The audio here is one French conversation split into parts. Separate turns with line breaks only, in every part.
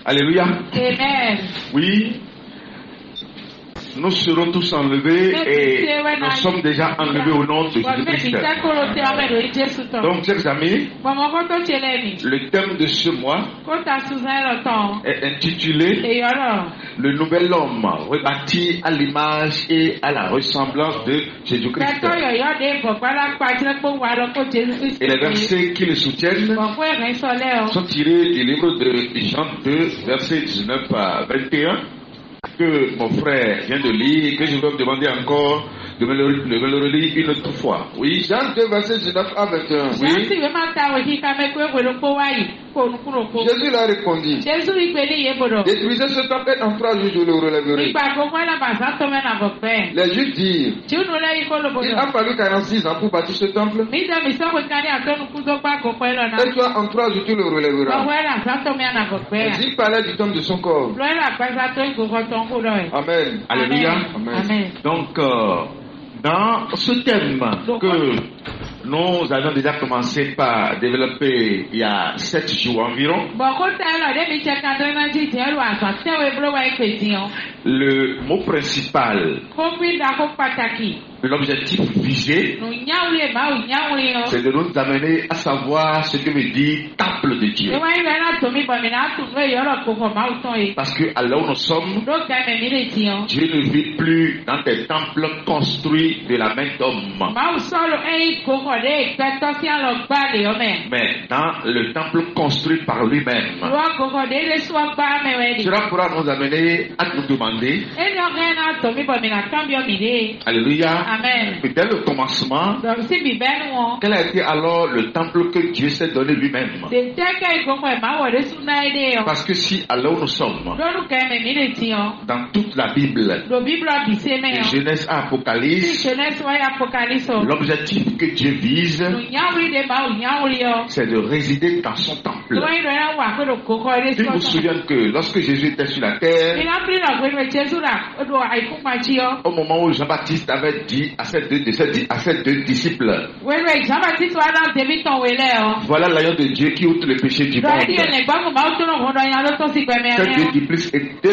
Alléluia.
Amen.
Oui. Nous serons tous enlevés et nous sommes déjà enlevés au nom de Jésus-Christ. Donc, chers amis, le thème de ce mois est intitulé Le nouvel homme rebâti à l'image et à la ressemblance de Jésus-Christ. Et les versets qui le soutiennent sont tirés du livre de Jean 2, versets 19 à 21. Que mon frère vient de lire, que je vais me demander encore de me le relire une autre fois. Oui.
Jean 2, verset 19 à 21.
Oui.
Jésus leur répondit. Détruisez ce temple et en 3 jours je le relèverai. Les Juifs dirent. Il a fallu 46 ans pour bâtir ce temple. Et toi en 3 jours tu le relèveras. Il parlait du temple de son corps. Amen.
Alléluia.
Amen.
Donc, dans ce thème que nous avons déjà commencé par développer il y a 7 jours environ, le mot principal, l'objectif visé, c'est de nous amener à savoir ce que veut dire temple de Dieu. Parce que à là où nous sommes, Dieu ne vit plus dans des temples construits de la main d'homme, mais dans le temple construit par lui-même. Cela pourra nous amener à nous demander, alléluia,
Amen.
dès le commencement, quel a été alors le temple que Dieu s'est donné lui-même? Parce que si à là où nous sommes, dans toute la Bible, de Genèse à Apocalypse, l'objectif que Dieu vise, c'est de résider dans son temple. Je me souviens que lorsque Jésus était sur la terre, au moment où Jean-Baptiste avait dit à ses deux disciples, voilà l'agneau de Dieu qui ôte le péché du monde.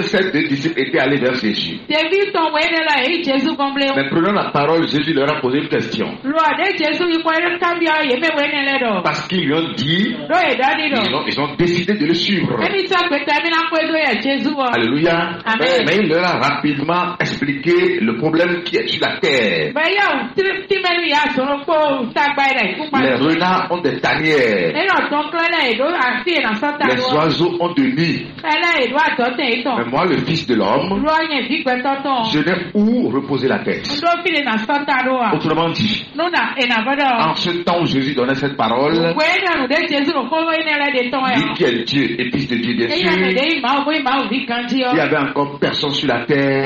Ces deux disciples étaient allés vers Jésus. Mais prenant la parole, Jésus leur a posé une question. Parce qu'ils lui ont dit, ils ont décidé de le suivre. Alléluia. Mais il leur a rapidement expliqué le problème qui est sur la terre. Les renards ont des tanières. Les oiseaux ont des nids. Mais moi, le Fils de l'homme, je n'ai où reposer la tête. Autrement dit, en ce temps où Jésus donnait cette parole, lui qui est Dieu et Fils de Dieu, bien sûr, il y avait encore personne sur la terre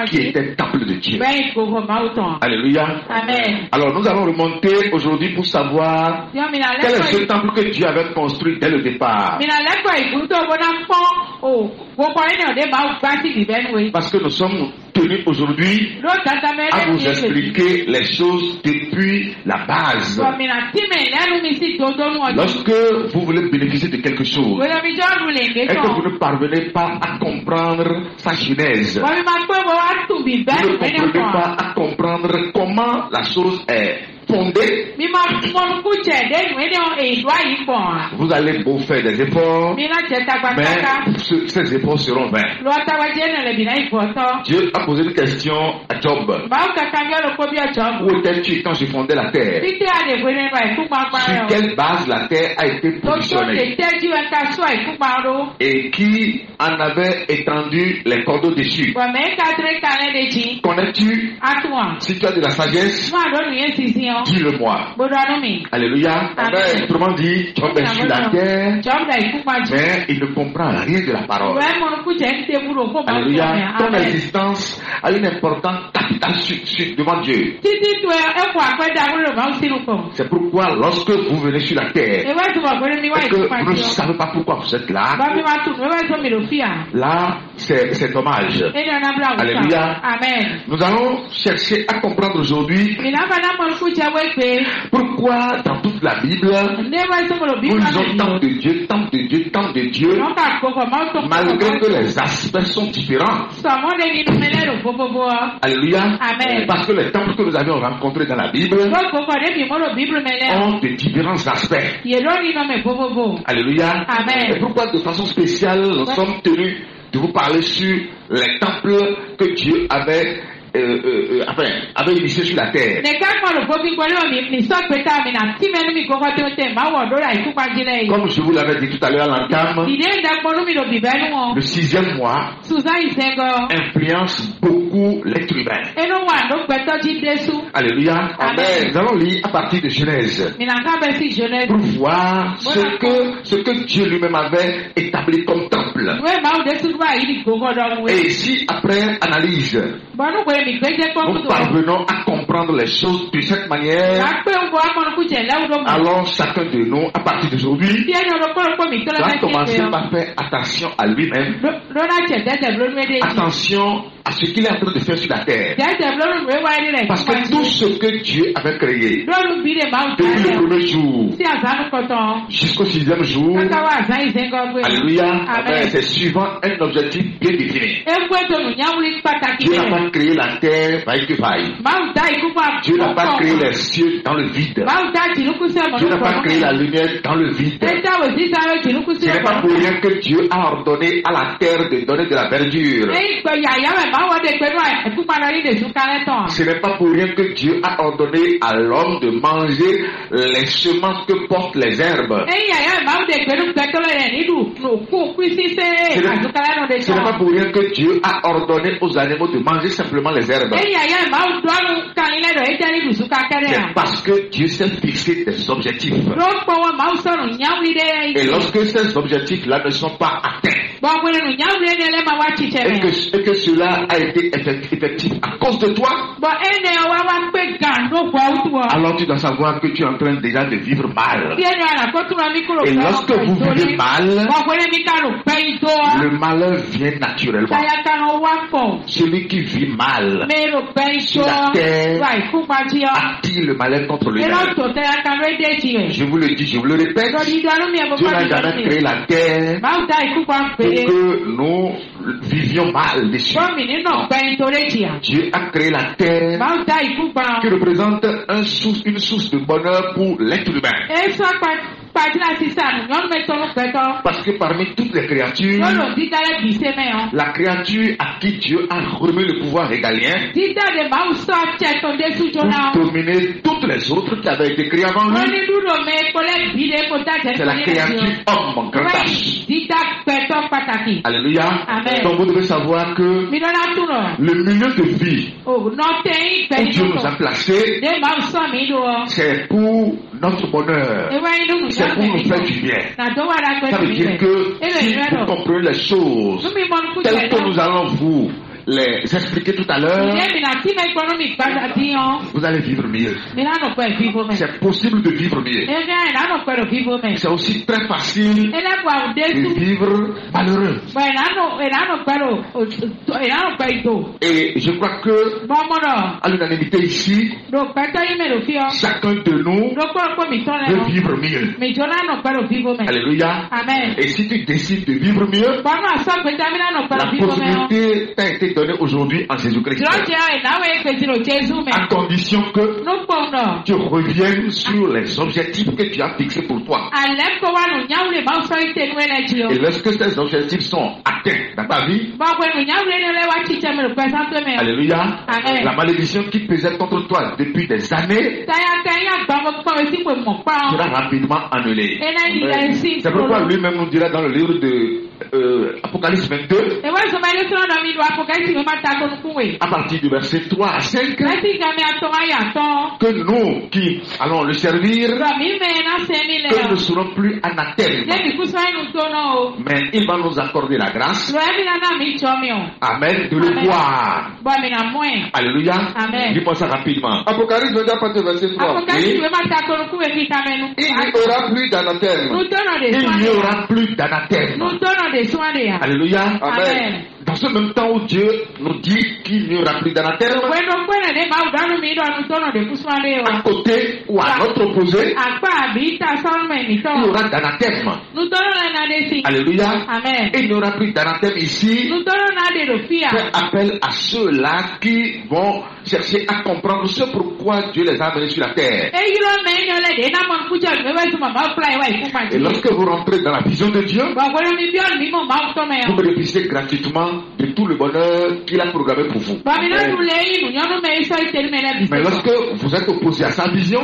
qui était temple de Dieu. Alléluia.
Amen.
Alors nous allons remonter aujourd'hui pour savoir quel est ce temple que Dieu avait construit dès le départ. Parce que nous sommes tenus aujourd'hui à vous expliquer les choses depuis la base. Lorsque vous voulez bénéficier de quelque chose et que vous ne parvenez pas à comprendre sa genèse, vous ne comprenez pas à comprendre comment la chose est fondée, vous allez beau faire des efforts, mais ces efforts seront vains. Dieu a posé une question à Job. Où étais-tu quand je fondais la terre? Sur quelle base la terre a été positionnée? Et qui en avait étendu les cordeaux dessus? Connais-tu? Si tu as de la sagesse, dis-le-moi. Alléluia.
Amen.
Autrement dit, Job est sur la terre, mais il ne comprend rien de la parole. Alléluia. Ton existence a une importance capitale devant Dieu. C'est pourquoi lorsque vous venez sur la terre et que vous ne savez pas pourquoi vous êtes là, là cet hommage. Alléluia.
Amen.
Nous allons chercher à comprendre aujourd'hui pourquoi dans toute la Bible nous lisons tant de Dieu, tant de Dieu, tant de Dieu, malgré que les aspects sont différents. Alléluia.
Amen.
Parce que les temples que nous avions rencontrés dans la Bible ont de différents aspects. Alléluia.
Amen.
Et pourquoi de façon spéciale nous sommes tenus de vous parler sur les temples que Dieu avait initié sur la terre. Comme je vous l'avais dit tout à l'heure à l'entame, le 6e mois influence beaucoup l'être humain. Alléluia.
Amen.
Nous allons lire à partir de Genèse pour voir ce que Dieu lui-même avait établi comme temple. Et ici, après analyse, nous parvenons à comprendre les choses de cette manière. Alors chacun de nous, à partir d'aujourd'hui, doit commencer par faire attention à lui-même, attention à ce qu'il est en train de faire sur la terre. Parce que tout ce que Dieu avait créé, depuis le premier jour jusqu'au 6e jour, alléluia, c'est suivant un objectif bien défini. Dieu n'a pas créé la terre vaille que vaille. Dieu n'a pas créé les cieux dans le vide. Dieu n'a pas créé la lumière dans le vide. Ce n'est pas pour rien que Dieu a ordonné à la terre de donner de la verdure. Ce n'est pas pour rien que Dieu a ordonné à l'homme de manger les semences que portent les herbes. Ce n'est pas pour rien que Dieu a ordonné aux animaux de manger simplement les herbes. C'est parce que Dieu s'est fixé des objectifs. Et lorsque ces objectifs-là ne sont pas atteints, et que cela a été effectif à cause de toi, alors tu dois savoir que tu es en train déjà de vivre mal. Et lorsque vous vivez mal, le malheur vient naturellement. Celui qui vit mal sur la terre attire le malheur contre lui-même. Je vous le dis, je vous le répète, Dieu n'a jamais créé la terre pour que nous vivions mal dessus. Dieu a créé la terre qui représente une source de bonheur pour l'être humain. Parce que parmi toutes les créatures, la créature à qui Dieu a remis le pouvoir régalien pour dominer toutes les autres qui avaient été créées avant lui, c'est la créature homme, grand H. Alléluia.
Amen.
Donc vous devez savoir que le milieu de vie où Dieu nous a placés, c'est pour notre bonheur. C'est pour nous faire du bien. Ça veut dire que si vous comprenez les choses telles que nous allons vous les expliquer tout à l'heure, vous allez vivre mieux. C'est possible de vivre mieux. C'est aussi très facile de vivre malheureux. Et je crois que à l'unanimité ici, chacun de nous veut vivre mieux. Alléluia.
Amen.
Et si tu décides de vivre mieux, la possibilité t'a été donnée aujourd'hui en Jésus-Christ. À condition que tu reviennes sur les objectifs que tu as fixés pour toi. Et lorsque ces objectifs sont atteints dans ta vie, alléluia,
Amen.
La malédiction qui pesait contre toi depuis des années sera rapidement annulée. C'est pourquoi lui-même nous dira dans le livre de Apocalypse 22, à partir du verset 3 à 5, que nous qui allons le servir, que nous ne serons plus anathèmes, mais il va nous accorder la grâce, amen, de le voir. Alléluia.
Amen.
Dis-moi ça rapidement.
Apocalypse 22 à partir du verset 3.
Oui.
Il n'y aura plus d'anathème.
Il n'y aura plus d'anathème.
Alléluia.
Alléluia.
Amen.
Dans ce même temps où Dieu nous dit qu'il n'y aura plus d'anathème, à côté ou à notre opposé, il y aura d'anathème. Alléluia.
Amen.
Et il n'y aura plus d'anathème ici. Fait appel à ceux-là qui vont chercher à comprendre ce pourquoi Dieu les a amenés sur la terre. Et lorsque vous rentrez dans la vision de Dieu, vous bénéficiez gratuitement de tout le bonheur qu'il a programmé pour vous. Mais lorsque vous êtes opposé à sa vision,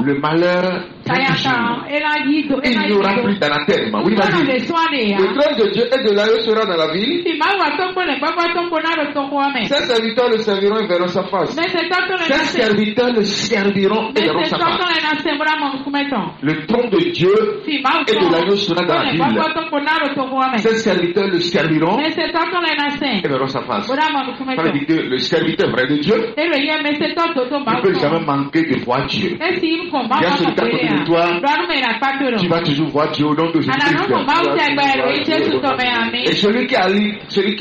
le malheur vient toujours. Il n'y aura plus d'anathème. Oui, vas-y.
Le trône de Dieu et de l'agneau sera dans la ville. Ses serviteurs le serviront et verront sa face.
Ses serviteurs le serviront et verront sa face. Le trône de Dieu et de l'agneau sera dans la ville. Ses serviteurs le serviront et verront sa face. Ça veut dire que le serviteur vrai de Dieu ne peut jamais manquer de voir Dieu. Il y a celui qui est à côté de toi, tu vas toujours voir Dieu au nom de Jésus-Christ. Et celui qui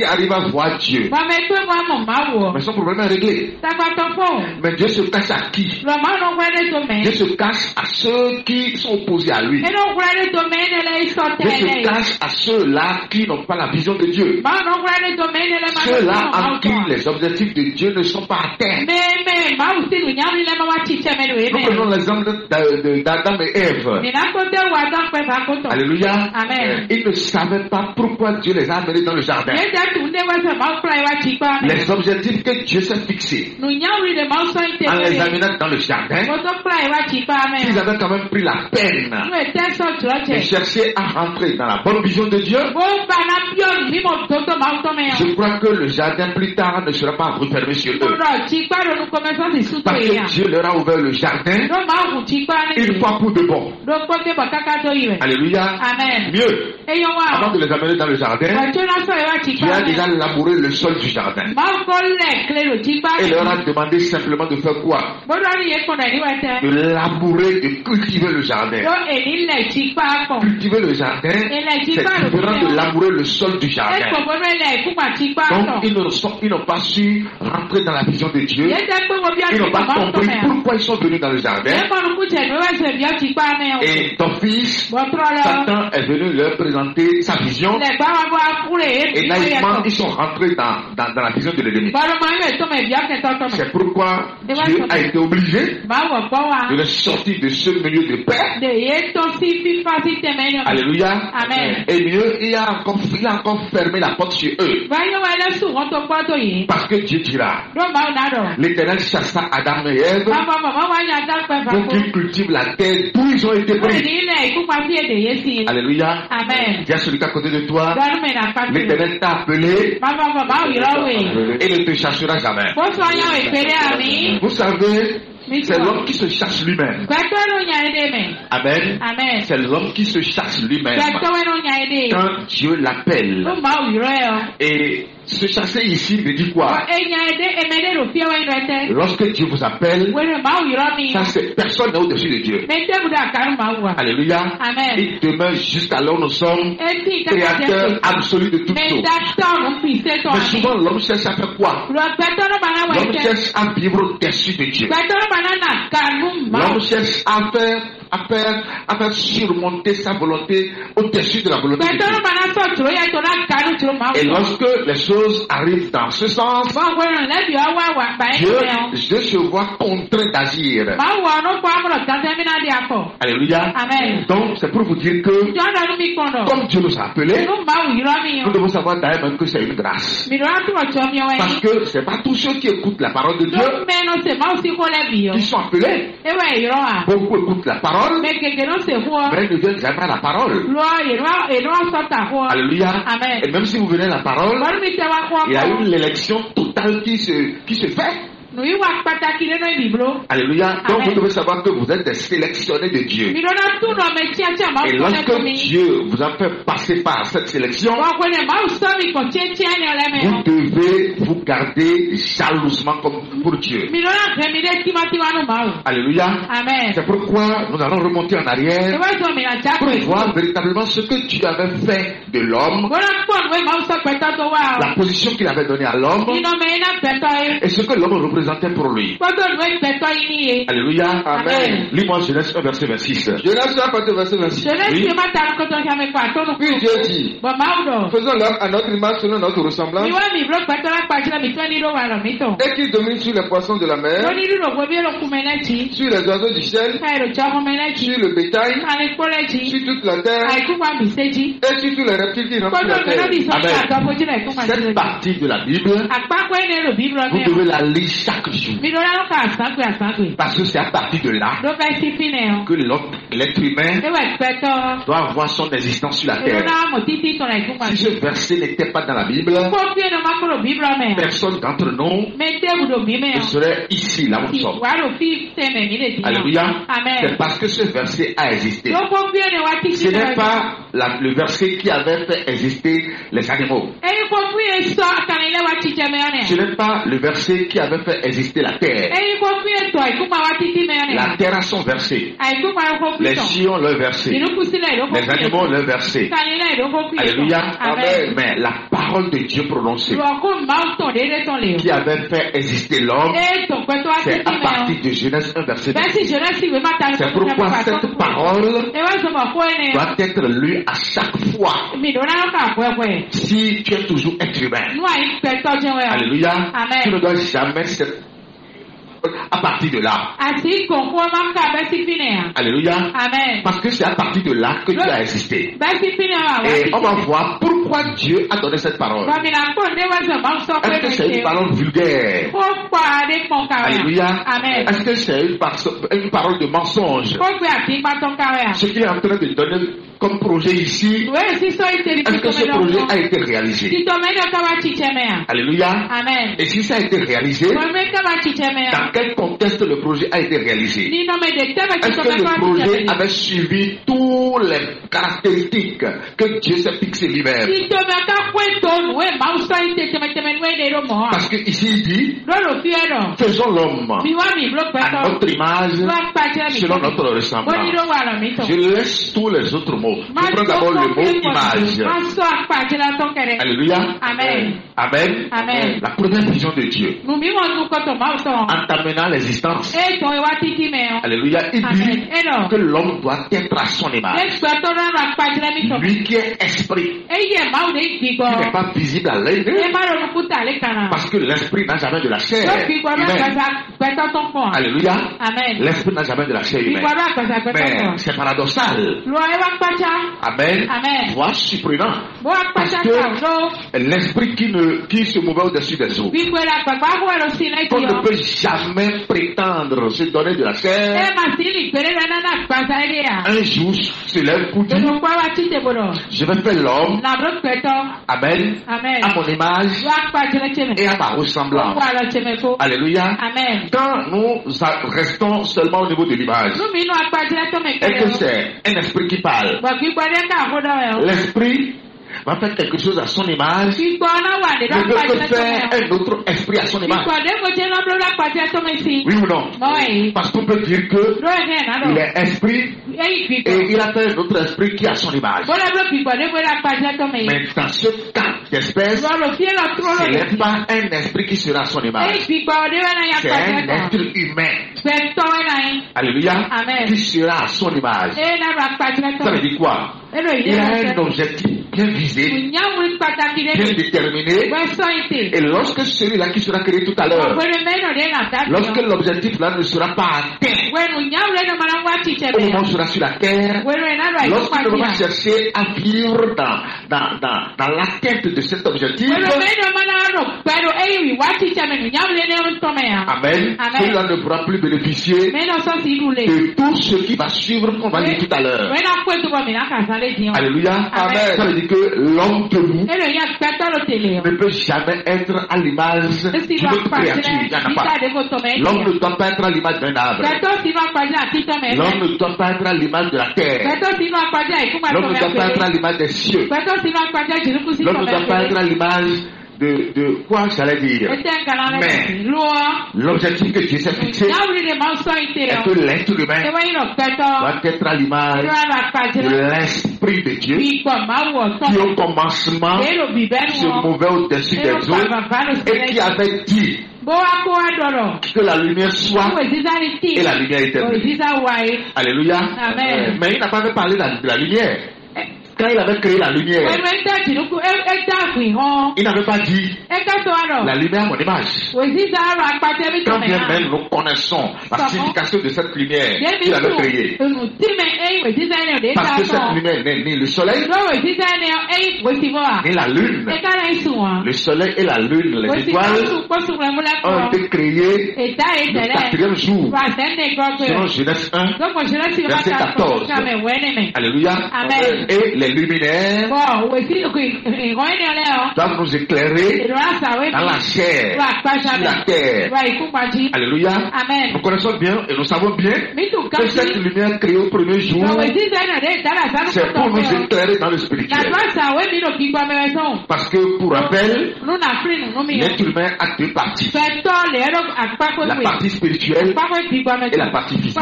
arrive à voir Dieu, mais son problème est réglé. Mais Dieu se cache à qui? Dieu se cache à ceux qui sont opposés à lui. Dieu se cache à ceux-là qui n'ont pas la vision de Dieu. Ceux-là en qui les objectifs de Dieu ne sont pas atteints. Nous prenons l'exemple d'Adam et Ève. Alléluia.
Amen.
Ils ne savaient pas pourquoi Dieu les a amenés dans le jardin. Les objectifs que Dieu s'est fixés en les amenant dans le jardin, ils avaient quand même pris la peine de chercher à rentrer dans la bonne vision de Dieu. Je crois que le jardin plus tard ne sera pas refermé sur eux. Parce que Dieu leur a ouvert le jardin une fois pour de bon. Alléluia.
Amen.
Mieux, avant de les amener dans le jardin, Dieu a déjà labouré le sol du jardin. Et leur a demandé simplement de faire quoi? De labourer, de cultiver le jardin. Cultiver le jardin, c'est différent de labourer le sol du jardin. Donc, ils n'ont pas su rentrer dans la vision de Dieu. Ils n'ont pas compris pourquoi ils sont venus dans le jardin. Et ton fils, Satan, est venu leur présenter sa vision. Et naïvement, ils sont rentrés dans la vision de l'ennemi. C'est pourquoi Dieu a été obligé de les sortir de ce milieu de paix. Alléluia.
Amen.
Et mieux, il a encore fermé la porte sur eux. Parce que Dieu dira, l'Éternel chassa Adam et Ève pour qu'ils cultivent la terre d'où ils ont été pris. Alléluia.
Amen.
Il y a celui qui est à côté de toi. L'Éternel t'a appelé et ne te chassera jamais. Vous savez, c'est l'homme qui se chasse lui-même. Amen.
Amen.
C'est l'homme qui se chasse lui-même quand Dieu l'appelle. Et se chasser ici veut dire quoi? Lorsque Dieu vous appelle, ça c'est personne n'est au-dessus de Dieu. Alléluia.
Amen.
Il demeure jusqu'alors nous sommes créateurs absolus de toutes choses. Mais souvent l'homme cherche à faire quoi? L'homme cherche à vivre au-dessus de Dieu. L'homme cherche à faire surmonter sa volonté au-dessus de la volonté de Dieu. Et lorsque les choses arrivent dans ce sens, Dieu se voit contraint d'agir. Alléluia.
Amen.
Donc c'est pour vous dire que comme Dieu nous a appelés, nous devons savoir d'ailleurs que c'est une grâce. Parce que c'est pas tous ceux qui écoutent la parole de Dieu qui sont appelés. Beaucoup écoutent la parole, mais ne viennent jamais à la parole. Alléluia.
Amen.
Et même si vous venez à la parole, il y a une élection totale qui se fait. Alléluia. Donc vous devez savoir que vous êtes des sélectionnés de Dieu. Et lorsque Dieu vous a fait passer par cette sélection, vous devez vous garder jalousement comme pour Dieu. Alléluia. Amen. C'est pourquoi nous allons remonter en arrière pour voir véritablement ce que Dieu avait fait de l'homme, la position qu'il avait donnée à l'homme et ce que l'homme représentait pour lui. Alléluia. Amen. Lis-moi Genèse 1 verset 26.
Genèse 1 verset 26. Oui. Puis Dieu dit, faisons l'homme à notre image selon notre ressemblance et qu'il domine sur les poissons de la mer, sur les oiseaux du ciel, sur le bétail, sur toute la terre et sur tous les reptiles qui rampent la terre.
Amen. Cette partie de la Bible, vous devez la lire chaque jour. Parce que c'est à partir de là que l'être humain doit avoir son existence sur la terre. Si ce verset n'était pas dans la Bible, personne d'entre nous ne serait ici, là où nous sommes. Alléluia. C'est parce que ce verset a existé. Ce n'est pas le verset qui avait fait exister les animaux. Ce n'est pas le verset qui avait fait exister la terre. La terre a son verset. Les chiens ont leur verset. Les animaux ont leur verset. Alléluia. Amen. Mais la parole de Dieu prononcée qui avait fait exister l'homme, c'est à partir de Genèse 1 verset 26. C'est pourquoi cette parole doit être lue à chaque fois. Si tu es toujours être humain. Alléluia. Tu ne dois jamais à partir de là. Alléluia. Amen. Parce que c'est à partir de là que Dieu a existé. Et on va voir pourquoi Dieu a donné cette parole. Est-ce que c'est une parole vulgaire? Alléluia. Amen. Est-ce que c'est une parole de mensonge? Ce qu'il est en train de donner comme projet ici, est-ce que ce projet a été réalisé? Alléluia. Amen. Et si ça a été réalisé, dans quel contexte le projet a été réalisé? Est-ce que le projet avait suivi toutes les caractéristiques que Dieu s'est fixé lui-même? Parce que ici il dit, faisons l'homme à notre image, selon notre ressemblance. Je laisse tous les autres mots. Je prends d'abord le mot image. Alléluia. Amen. Amen. Amen. La première vision de Dieu en t'amenant l'existence. Alléluia. Il dit que l'homme doit être à son image. Lui qui est esprit, qui n'est pas visible à l'œil, parce que l'esprit n'a jamais de la chair humaine. Alléluia. L'esprit n'a jamais de la chair humaine. Mais c'est paradoxal. Amen. Voire surprenant. Parce que l'esprit qui se mouvait au-dessus des eaux, qu'on ne peut jamais prétendre se donner de la chair, un jour se lève pour dire, je vais faire l'homme, amen, à mon image et à ma ressemblance. Alléluia. Quand nous restons seulement au niveau de l'image, et que c'est un esprit qui parle, l'esprit va faire quelque chose à son image, ne peut faire un autre esprit à son image. Oui ou non? Parce qu'on peut dire que il est esprit et il a fait un autre esprit qui a son image. Mais dans ce cas d'espèce, ce n'est pas un esprit qui sera à son image. C'est un être humain. Alléluia. Qui sera à son image. Ça veut dire quoi? Il a un objectif bien visé, bien déterminé. Et lorsque celui-là qui sera créé tout à l'heure, lorsque l'objectif là ne sera pas atteint, au moment où sera sur la terre, lorsqu'il va chercher à vivre dans l'atteinte de cet objectif, amen, celui-là ne pourra plus bénéficier de tout ce qui va suivre qu'on va dire tout à l'heure. Alléluia. Amen. Ça veut dire que l'homme debout ne peut jamais être à l'image d'une autre créature. Il n'y en a pas. L'homme ne doit pas être à l'image d'un arbre. L'homme ne doit pas être à l'image de la terre. L'homme ne doit pas être à l'image des cieux. L'homme ne doit pas être à l'image de quoi j'allais dire. Mais l'objectif que Dieu s'est fixé est que l'être humain doit être à l'image de l'Esprit de Dieu qui au commencement se mouvait au-dessus des eaux et qui avait dit que la lumière soit et la lumière était venue. Alléluia. Mais il n'a pas parlé de la lumière. Quand il avait créé la lumière, il n'avait pas dit la lumière à mon image. Quand bien même nous connaissons la signification de cette lumière qu'il avait créée. Parce que cette lumière n'est ni le soleil, ni la lune. Le soleil et la lune, les étoiles, ont été créés le quatrième jour. Selon Genèse 1, verset 14. Alléluia. Et les luminaires doivent nous éclairer dans la chair, sur la terre. Alléluia. Nous connaissons bien et nous savons bien que cette lumière créée au premier jour, c'est pour nous éclairer dans le spirituel. Parce que, pour rappel, l'être humain a deux parties. La partie spirituelle et la partie physique.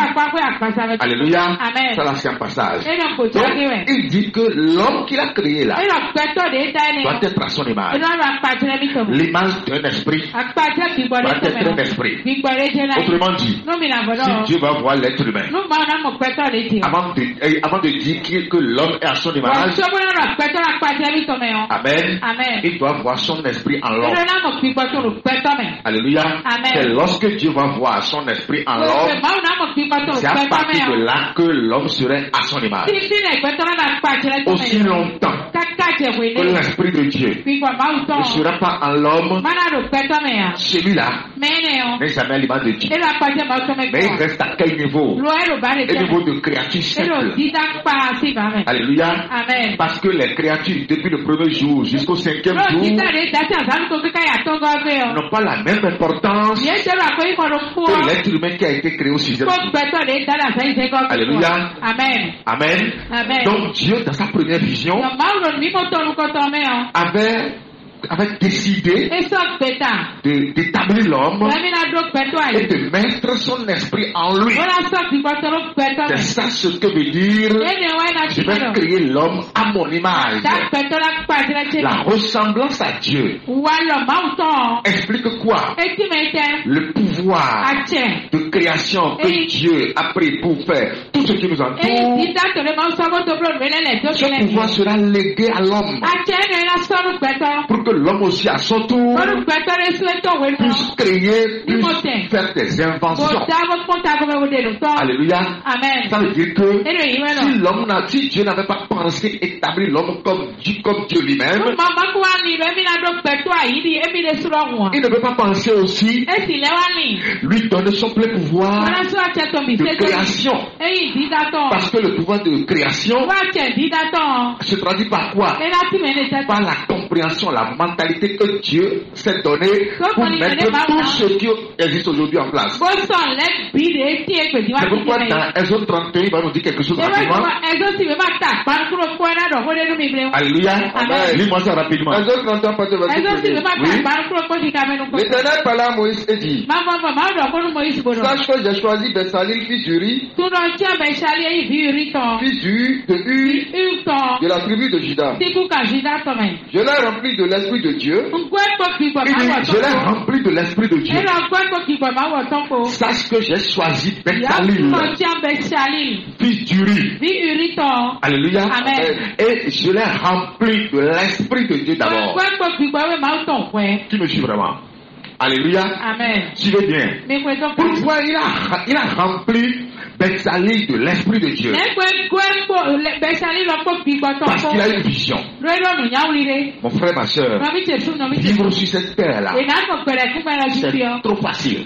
Alléluia. C'est l'ancien passage. Donc, il dit que l'homme qu'il a créé là doit être à son image. L'image d'un esprit doit être un esprit. Autrement dit, si Dieu va voir l'être humain, avant de dire que l'homme est à son image, Amen, il doit voir son esprit en l'homme. Alléluia. C'est lorsque Dieu va voir son esprit en l'homme, c'est à partir de là que l'homme serait à son image. Aussi longtemps que l'Esprit de Dieu ne sera pas en l'homme, celui-là n'est jamais à l'image de Dieu. Mais il reste à quel niveau? Un niveau de créature simple. Alléluia. Parce que les créatures, depuis le premier jour jusqu'au cinquième jour, n'ont pas la même importance que l'être humain qui a été créé au sixième jour. Alléluia. Amen. Donc Dieu, dans sa première vision, avait décidé d'établir l'homme et de mettre son esprit en lui. C'est ça ce que veut dire je vais créer l'homme à mon image. La ressemblance à Dieu explique quoi? Le pouvoir de création que Dieu a pris pour faire tout ce qui nous entoure. Ce pouvoir sera légué à l'homme pour que l'homme aussi à son tour puisse créer, puisse faire des inventions. Alléluia. Ça veut dire que si Dieu n'avait pas pensé établir l'homme comme Dieu lui-même, il ne peut pas penser aussi lui donner son plein pouvoir de création. Parce que le pouvoir de création se traduit par quoi? Par la compréhension, la mentalité que Dieu s'est donnée pour mettre tout ce qui existe aujourd'hui en place. C'est pourquoi dans Exode 31, il va nous dire quelque chose rapidement. Alléluia. Lis-moi ça rapidement.
Exode 31, l'Éternel parla à Moïse et dit: sache que j'ai choisi Bessalil, fils d'Uri, fils de la tribu de Juda. Je l'ai rempli de l'Esprit de Dieu. Je l'ai rempli de l'Esprit de Dieu. Sache que j'ai choisi Bessalil, fils d'Uri. Alléluia. Et je l'ai rempli de l'Esprit de Dieu d'abord. Qui me suit vraiment? Alléluia. Suivez bien. Pourquoi il a rempli
Bezalel de l'Esprit de Dieu. Parce qu'il a une vision. Mon frère, ma soeur, vivre sur cette terre-là, c'est trop facile.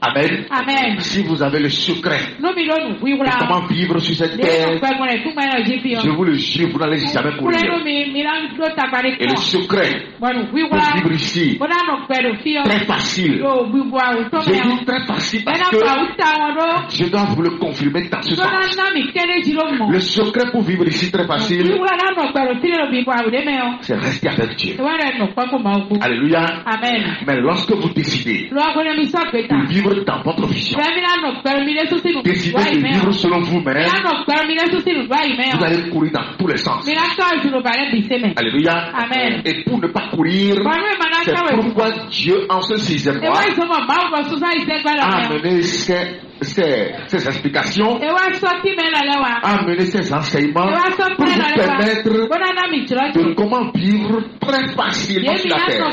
Amen.
Amen.
Si vous avez le secret de comment vivre sur cette terre, je vous le jure, vous n'allez jamais courir. Et le secret pour vivre ici, très facile. Je dis très facile parce que je dois vous le confirmer dans ce sens. Le secret pour vivre ici très facile, c'est rester avec Dieu. Alléluia.
Amen.
Mais lorsque vous décidez de vivre dans votre vision, décidez de vivre selon vous-même, vous allez courir dans tous les sens. Alléluia.
Amen.
Et pour ne pas courir, c'est pourquoi Dieu en ce 6e mois a amené ces explications, a amené ces enseignements pour vous permettre de comment vivre très facilement sur la terre.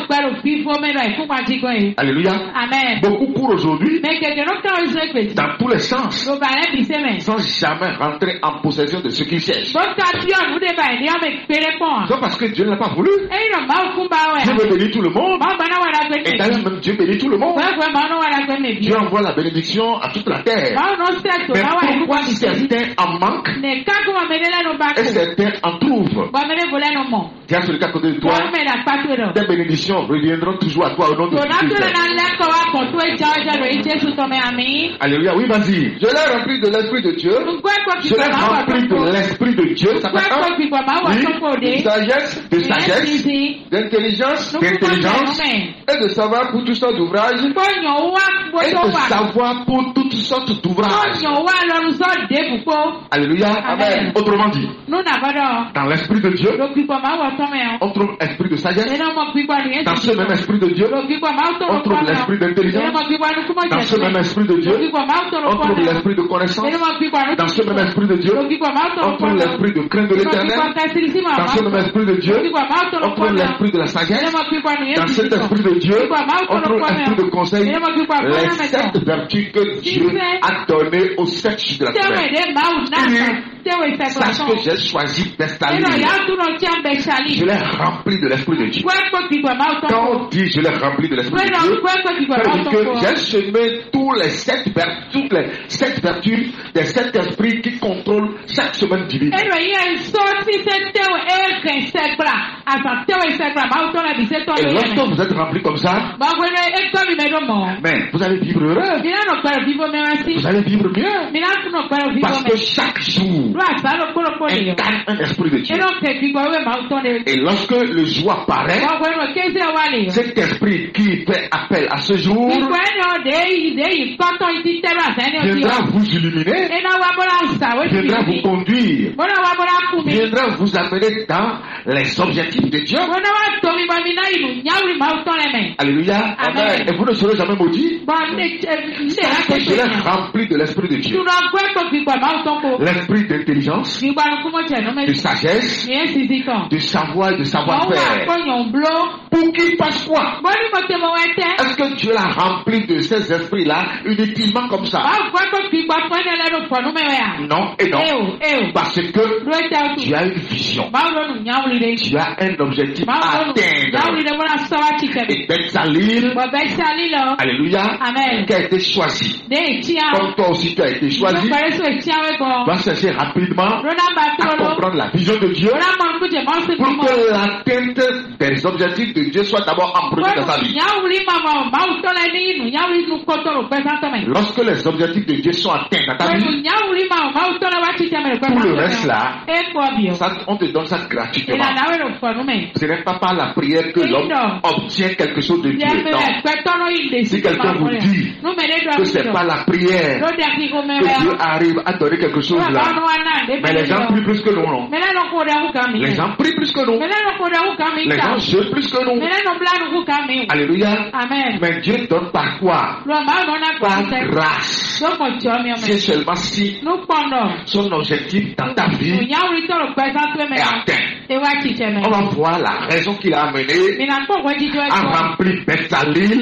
Alléluia.
Amen.
Beaucoup courent aujourd'hui dans tous les sens sans jamais rentrer en possession de ce qu'ils cherchent. C'est parce que Dieu ne l'a pas voulu. Dieu veut bénir tout le monde. Et d'ailleurs même Dieu bénit tout le monde. Dieu envoie la bénédiction à toute la terre. Mais pourquoi certains en manquent et certains en trouvent? Tiens sur le cas côté de toi, tes bénédictions reviendront toujours à toi au nom de Jésus. Alléluia, oui, vas-y.
Je l'ai rempli de l'Esprit de Dieu.
Je l'ai rempli de l'Esprit de Dieu. Ça fait un,
de sagesse, d'intelligence et de savoir pour toutes sortes d'ouvrages.
Alléluia.
Amen.
Autrement dit, dans l'Esprit de Dieu, on trouve l'Esprit de sagesse. Dans ce même Esprit de Dieu, on trouve l'Esprit d'intelligence. Dans ce même Esprit de Dieu, on trouve l'Esprit de connaissance. Dans ce même Esprit de Dieu, on trouve l'Esprit de crainte de l'Éternel. Dans ce même Esprit de Dieu, on trouve l'Esprit de la sagesse. Dans cet Esprit de Dieu, on trouve l'Esprit de conseil. Les 7 vertus que Dieu a données aux 7 chiffres de la semaine. Sache que j'ai choisi d'installer. Je l'ai rempli de l'Esprit de Dieu. Quand on dit je l'ai rempli de l'Esprit de Dieu, ça veut dire que j'ai semé toutes les 7 vertus des 7 esprits qui contrôlent chaque semaine divine. Et lorsque vous êtes rempli comme ça, mais vous allez vivre heureux. Vous allez vivre bien. Parce que chaque jour incarne un esprit de Dieu. Et lorsque le jour apparaît, cet esprit qui fait appel à ce jour viendra vous illuminer, viendra vous conduire, viendra vous amener dans les objectifs de Dieu. Alléluia.
Amen.
Et vous ne serez jamais maudit. Parce que je l'ai rempli de l'Esprit de Dieu. L'Esprit d'intelligence, de sagesse, de savoir et de savoir-faire. Pour qu'il fasse quoi? Est-ce que Dieu l'a rempli de ces esprits-là inutilement comme ça? Non et non. Parce que tu as une vision. Tu as un objectif à atteindre. Et Bezalel, alléluia, qui a été choisi. Comme toi aussi tu as été choisi. Va chercher rapidement à comprendre la vision de Dieu pour que l'atteinte des objectifs de Dieu soit d'abord en premier dans sa vie. Lorsque les objectifs de Dieu sont atteints dans ta vie, tout le reste là, ça, on te donne ça gratuitement. Ce n'est pas par la prière que l'homme obtient quelque chose de Dieu. Non. Si quelqu'un vous dit que c'est pas la prière que Dieu arrive à donner quelque chose là, mais les gens prient plus que nous, non? Les gens prient plus que nous. Les gens jeûnent plus que nous. Alléluia.
Amen.
Mais Dieu donne par quoi? Par grâce. C'est seulement si son objectif dans ta vie est atteint. On va doit voir la raison qui l'a amené à remplir Bethsalie de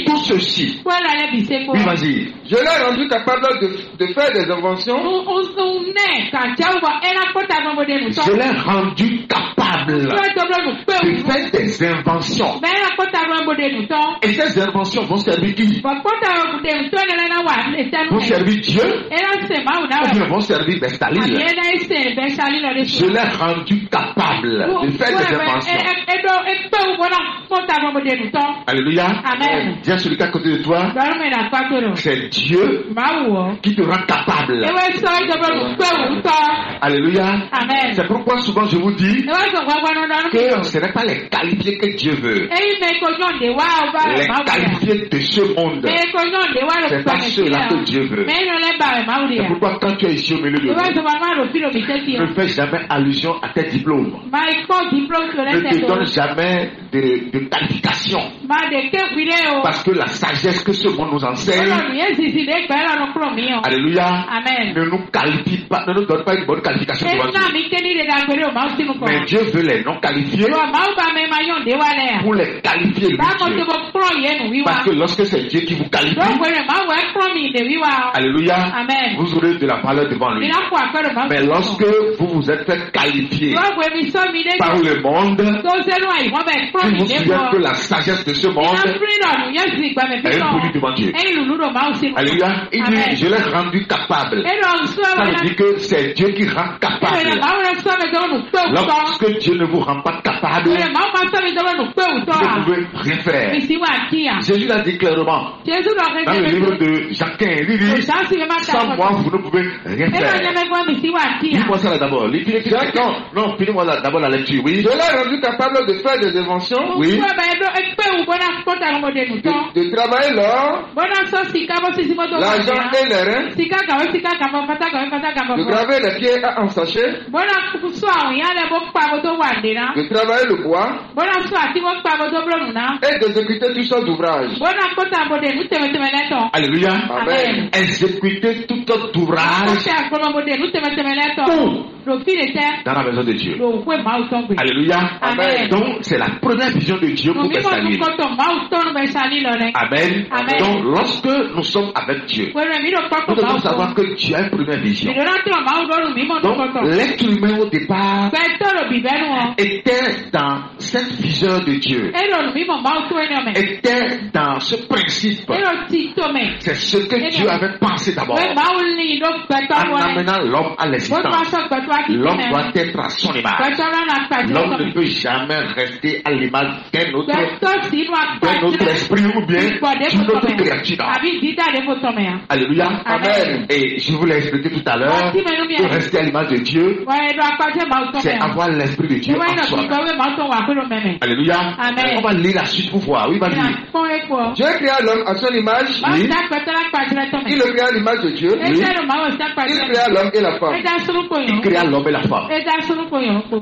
tout ceci. Oui, vas-y.
Je l'ai rendu capable de faire des inventions.
Je l'ai rendu capable de faire des inventions. Et ces inventions vont servir qui? Vont servir Dieu ou bien vont servir Bethsalie? Je l'ai rendu capable de faire des inventions. Alléluia.
Amen.
Dis à celui qui est à côté de toi, c'est Dieu qui te rend capable. Alléluia.
Amen.
C'est pourquoi souvent je vous dis que ce n'est pas les qualifiés que Dieu veut. Les qualifiés de ce monde, c'est pas ceux-là que Dieu veut. C'est pourquoi quand tu es ici au milieu de nous, ne fais jamais allusion à tes diplômes. Ne te donne jamais de qualification. Parce que la sagesse que ce monde nous enseigne, alléluia,
Amen.
ne nous qualifie pas, ne nous donne pas une bonne qualification devant Dieu. Mais Dieu veut les non qualifiés pour les qualifier lui, Dieu. Parce que lorsque c'est Dieu qui vous qualifie, alléluia,
Amen.
vous aurez de la valeur devant lui. Mais lorsque vous vous êtes fait qualifier par le monde, qui vous souvient que la sagesse de ce monde est voulu devant Dieu. Alléluia. Il dit, je l'ai rendu capable. Ça veut dire que c'est Dieu qui rend capable. Lorsque Dieu ne vous rend pas capable, vous ne pouvez rien faire. Jésus l'a dit clairement dans le livre de Jacquin. Il dit, sans moi, vous ne pouvez rien faire. Dis-moi ça là d'abord. Non, finis-moi d'abord la lecture. Oui.
Je l'ai rendu capable de faire des inventions.
Oui.
De travailler l'or, l'argent et les reins, de graver les pierres en sachet, de travailler le bois et d'exécuter toutes sortes d'ouvrages.
Alléluia.
Amen.
Exécuter tout autre ouvrage dans la maison de Dieu. Alléluia.
Amen.
Donc c'est la première vision de Dieu pour Bethsalie. Amen.
Amen.
Donc lorsque nous sommes avec Dieu, nous devons savoir que Dieu a une première vision. Donc l'être humain au départ était dans cette vision de Dieu, était dans ce principe. C'est ce que Dieu avait pensé d'abord. En amenant l'homme à l'existence, l'homme doit être à son image. L'homme ne peut jamais rester à l'image d'un autre esprit ou bien d'une autre créature. Alléluia.
Amen.
Et je vous l'ai expliqué tout à l'heure, pour rester à l'image de Dieu, c'est avoir l'esprit de Dieu en soi. Alléluia.
Amen.
On va lire la suite pour voir. Oui, vas-y.
Dieu créa l'homme à son image.
Oui.
Il le créa à l'image de Dieu.
Oui.
Il créa l'homme et la femme.
Il créa l'homme et la femme.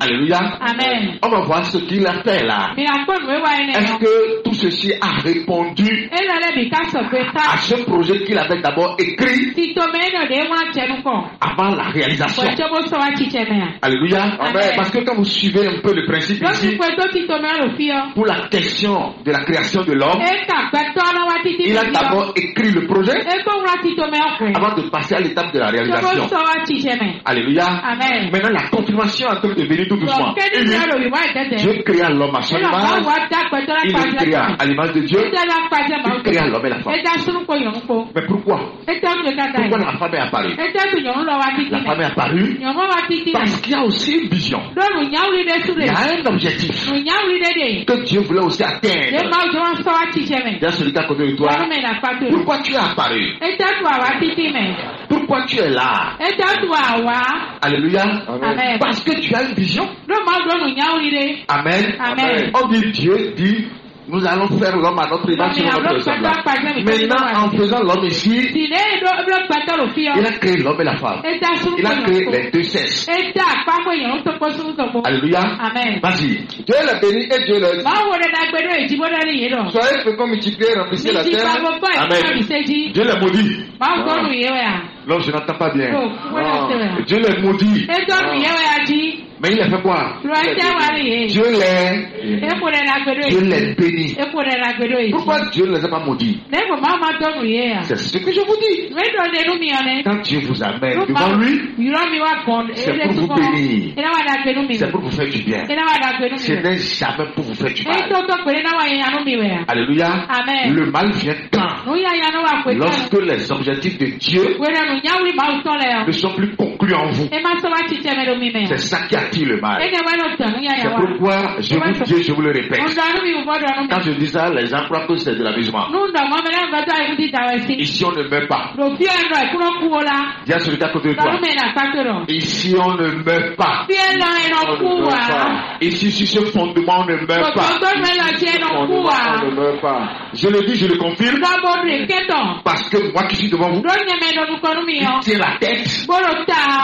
Alléluia.
Amen.
On va voir ce qu'il a fait là. Est-ce que tout ceci a répondu à ce projet qu'il avait d'abord écrit avant la réalisation? Alléluia.
Amen.
Parce que quand vous suivez un peu le principe ici, pour la question de la création de l'homme, il a d'abord écrit le projet avant de passer à l'étape de la réalisation. Alléluia.
Amen.
Maintenant, la confirmation est en train de venir tout doucement. Dieu créa l'homme à son image. Il le créa à l'image de Dieu. Il créa l'homme et la femme. Mais pourquoi? Pourquoi la femme est apparue? La femme est apparue parce qu'il y a aussi une vision. Il y a un objectif que Dieu voulait aussi atteindre. Dans celui qui est à côté de toi, pourquoi tu es apparu? Pourquoi tu es là? Alléluia.
Amen.
Parce que tu as une vision. Amen.
Amen.
On dit, Dieu dit, nous allons faire l'homme à notre image, selon notre ressemblance. Maintenant, en faisant l'homme ici, il a créé l'homme et la femme. Il a créé les deux sexes. Alléluia.
Amen.
Vas-y.
Dieu l'a béni et Dieu l'a dit. Soyez féconds, multipliez, remplissez la terre.
Amen. Dieu l'a maudit. Non, je n'entends pas bien. Dieu l'a maudit. Mais il a fait quoi? Dieu les bénit. Pourquoi Dieu ne les a pas maudits? C'est ce que je vous dis. Quand Dieu vous amène devant lui, c'est pour vous bénir. C'est pour vous faire du bien. Ce n'est jamais pour vous faire du mal. Alléluia.
Amen.
Le mal vient quand? Lorsque les objectifs de Dieu ne sont plus conclus en vous. C'est ça qui attire le mal. C'est pourquoi je vous dis, je vous le répète. Quand je dis ça, les gens croient que c'est de l'amusement. Ici on ne meurt pas. Dis à celui qui est à côté de toi. Ici on ne meurt pas. Ici sur ce fondement on ne meurt pas.
On ne meurt pas.
Je le dis, je le confirme. Parce que moi qui suis devant vous, qui tiens la tête,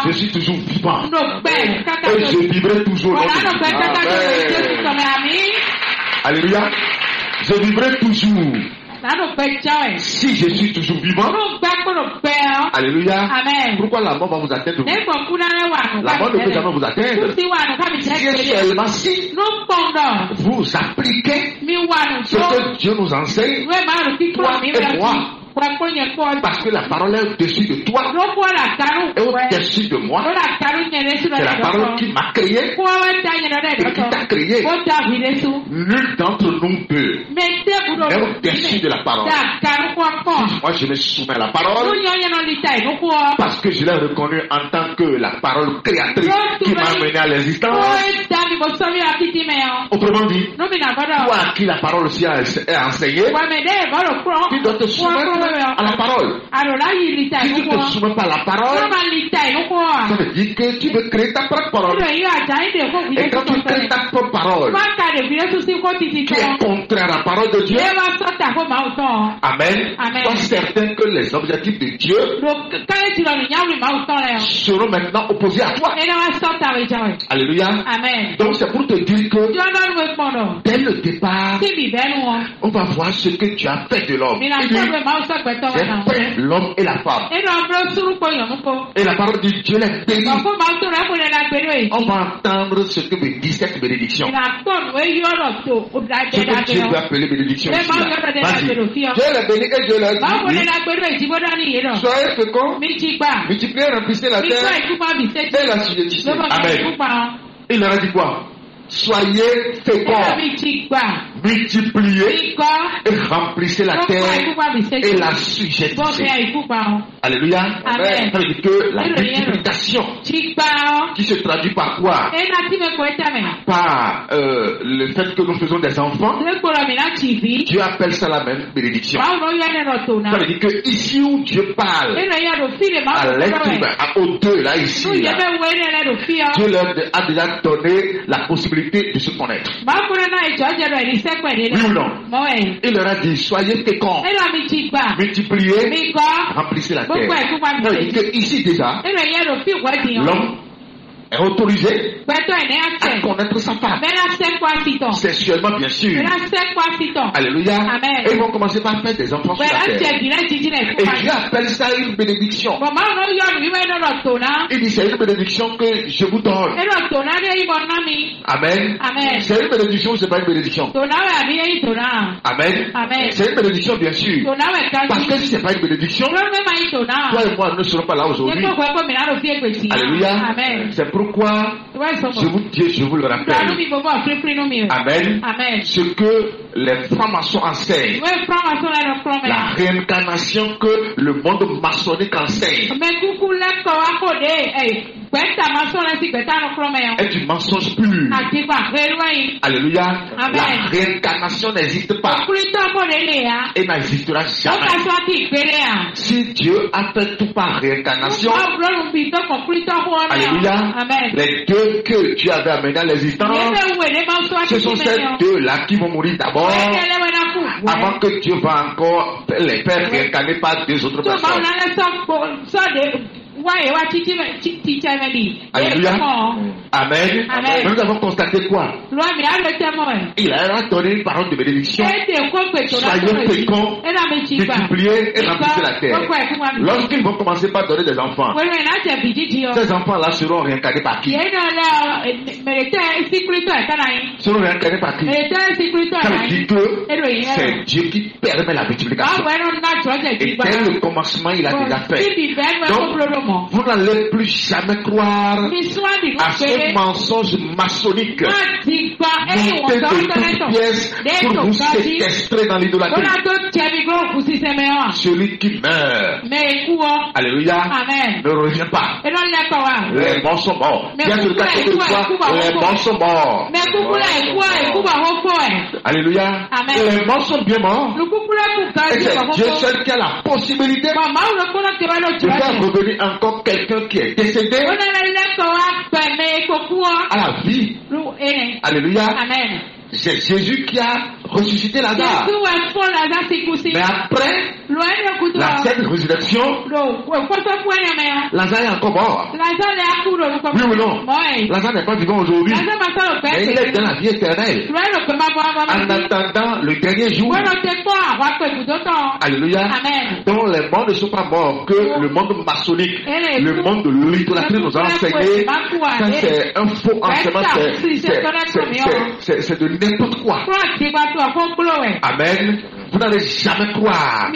je suis toujours vivant. Et je vivrai toujours. Alléluia. Je vivrai toujours. Si je suis toujours vivant. Alléluia.
Amen.
Pourquoi la mort va vous atteindre? La mort ne peut jamais vous atteindre. C'est seulement si vous appliquez ce que Dieu nous enseigne, toi et moi. Parce que la parole est au-dessus de toi et au-dessus de moi. C'est la parole qui m'a créé et qui t'a créé. Nul d'entre nous deux est au-dessus de la parole. Moi je me soumets à la parole parce que je l'ai reconnu en tant que la parole créatrice qui m'a amené à l'existence. Autrement dit, toi à qui la parole aussi est enseignée, tu dois te soumettre à la parole. Si tu ne te soumets pas à la parole, ça veut dire que tu veux créer ta propre parole. Et quand tu crées ta propre parole, tu es contraire à la parole de Dieu. Amen. Sois certain que les objectifs de Dieu seront maintenant opposés à toi. Alléluia.
Amen.
Donc c'est pour te dire que dès le départ, on va voir ce que tu as fait de l'homme. J'ai fait l'homme et la femme. Et la parole de Dieu les bénit. On va entendre ce que veut dire cette bénédiction. Ce que Dieu veut appeler bénédiction. Vas-y. Dieu les bénit et Dieu les dit. Soyez féconds, multipliez, remplissez la terre et la subjuguez. Amen. Il leur a dit quoi? Soyez féconds, multipliez et remplissez la terre et la sujettez. Alléluia.
Amen.
Ça veut dire que la multiplication qui se traduit par quoi? Par le fait que nous faisons des enfants. Dieu appelle ça la même bénédiction. Ça veut dire que ici où Dieu parle à l'être humain, aux deux là ici, là, Dieu leur a déjà donné la possibilité de se connaître. Oui ou non? Il leur a dit soyez féconds, multipliez, remplissez la terre. Ça veut dire que ici déjà, l'homme est autorisé à connaître sa femme. Sexuellement, bien sûr. Alléluia.
Amen.
Et ils vont commencer par faire des enfants sur la terre. Et Dieu appelle ça une bénédiction. Il dit c'est une bénédiction que je vous donne. Amen. C'est une bénédiction, c'est pas une bénédiction. Amen. C'est une bénédiction, bien sûr. Parce que si c'est pas une bénédiction, toi et moi ne serons pas là aujourd'hui. Alléluia. C'est pourquoi je vous dis, je vous le rappelle. Amen. Ce que les francs-maçons enseignent, la réincarnation que le monde maçonnique enseigne, est une mensonge pure. Alléluia. La réincarnation n'existe pas et n'existera jamais. Si Dieu a fait tout par réincarnation, alléluia, les deux que Dieu avait amenés à l'existence, ce sont ces deux-là qui vont mourir d'abord avant que Dieu va encore les faire réincarner par deux autres personnes. Alléluia. Amen. Mais nous avons constaté quoi? Il a donné une parole de bénédiction. Soyez féconds, multipliez et remplissez la terre. Lorsqu'ils vont commencer par donner des enfants, ces enfants-là seront réincarnés par qui? Seront réincarnés par qui? Ça veut dire que c'est Dieu qui permet la multiplication. Et dès le commencement, il a déjà fait. Donc, vous n'allez plus jamais croire à ce mensonge maçonnique monté de toutes pièces pour vous séquestrer dans l'idolâtrie. Celui qui meurt, alléluia, ne revient pas. Les morts sont morts. Bien sûr, les morts sont morts. Alléluia. Les morts sont bien morts. Et c'est Dieu seul qui a la possibilité de faire revenir encore quelqu'un qui est décédé à la vie. Alléluia. C'est Jésus qui a ressuscité Lazare. Mais après cette résurrection, Lazare est encore mort. Oui ou non? Lazare n'est pas vivant aujourd'hui. Mais il est dans la vie éternelle. En attendant le dernier jour. Alléluia. Donc les morts ne sont pas morts, que le monde maçonnique, le monde de l'idolâtrie nous a enseigné. Ça c'est un faux enseignement, c'est de n'importe quoi. Amen. Vous n'allez jamais croire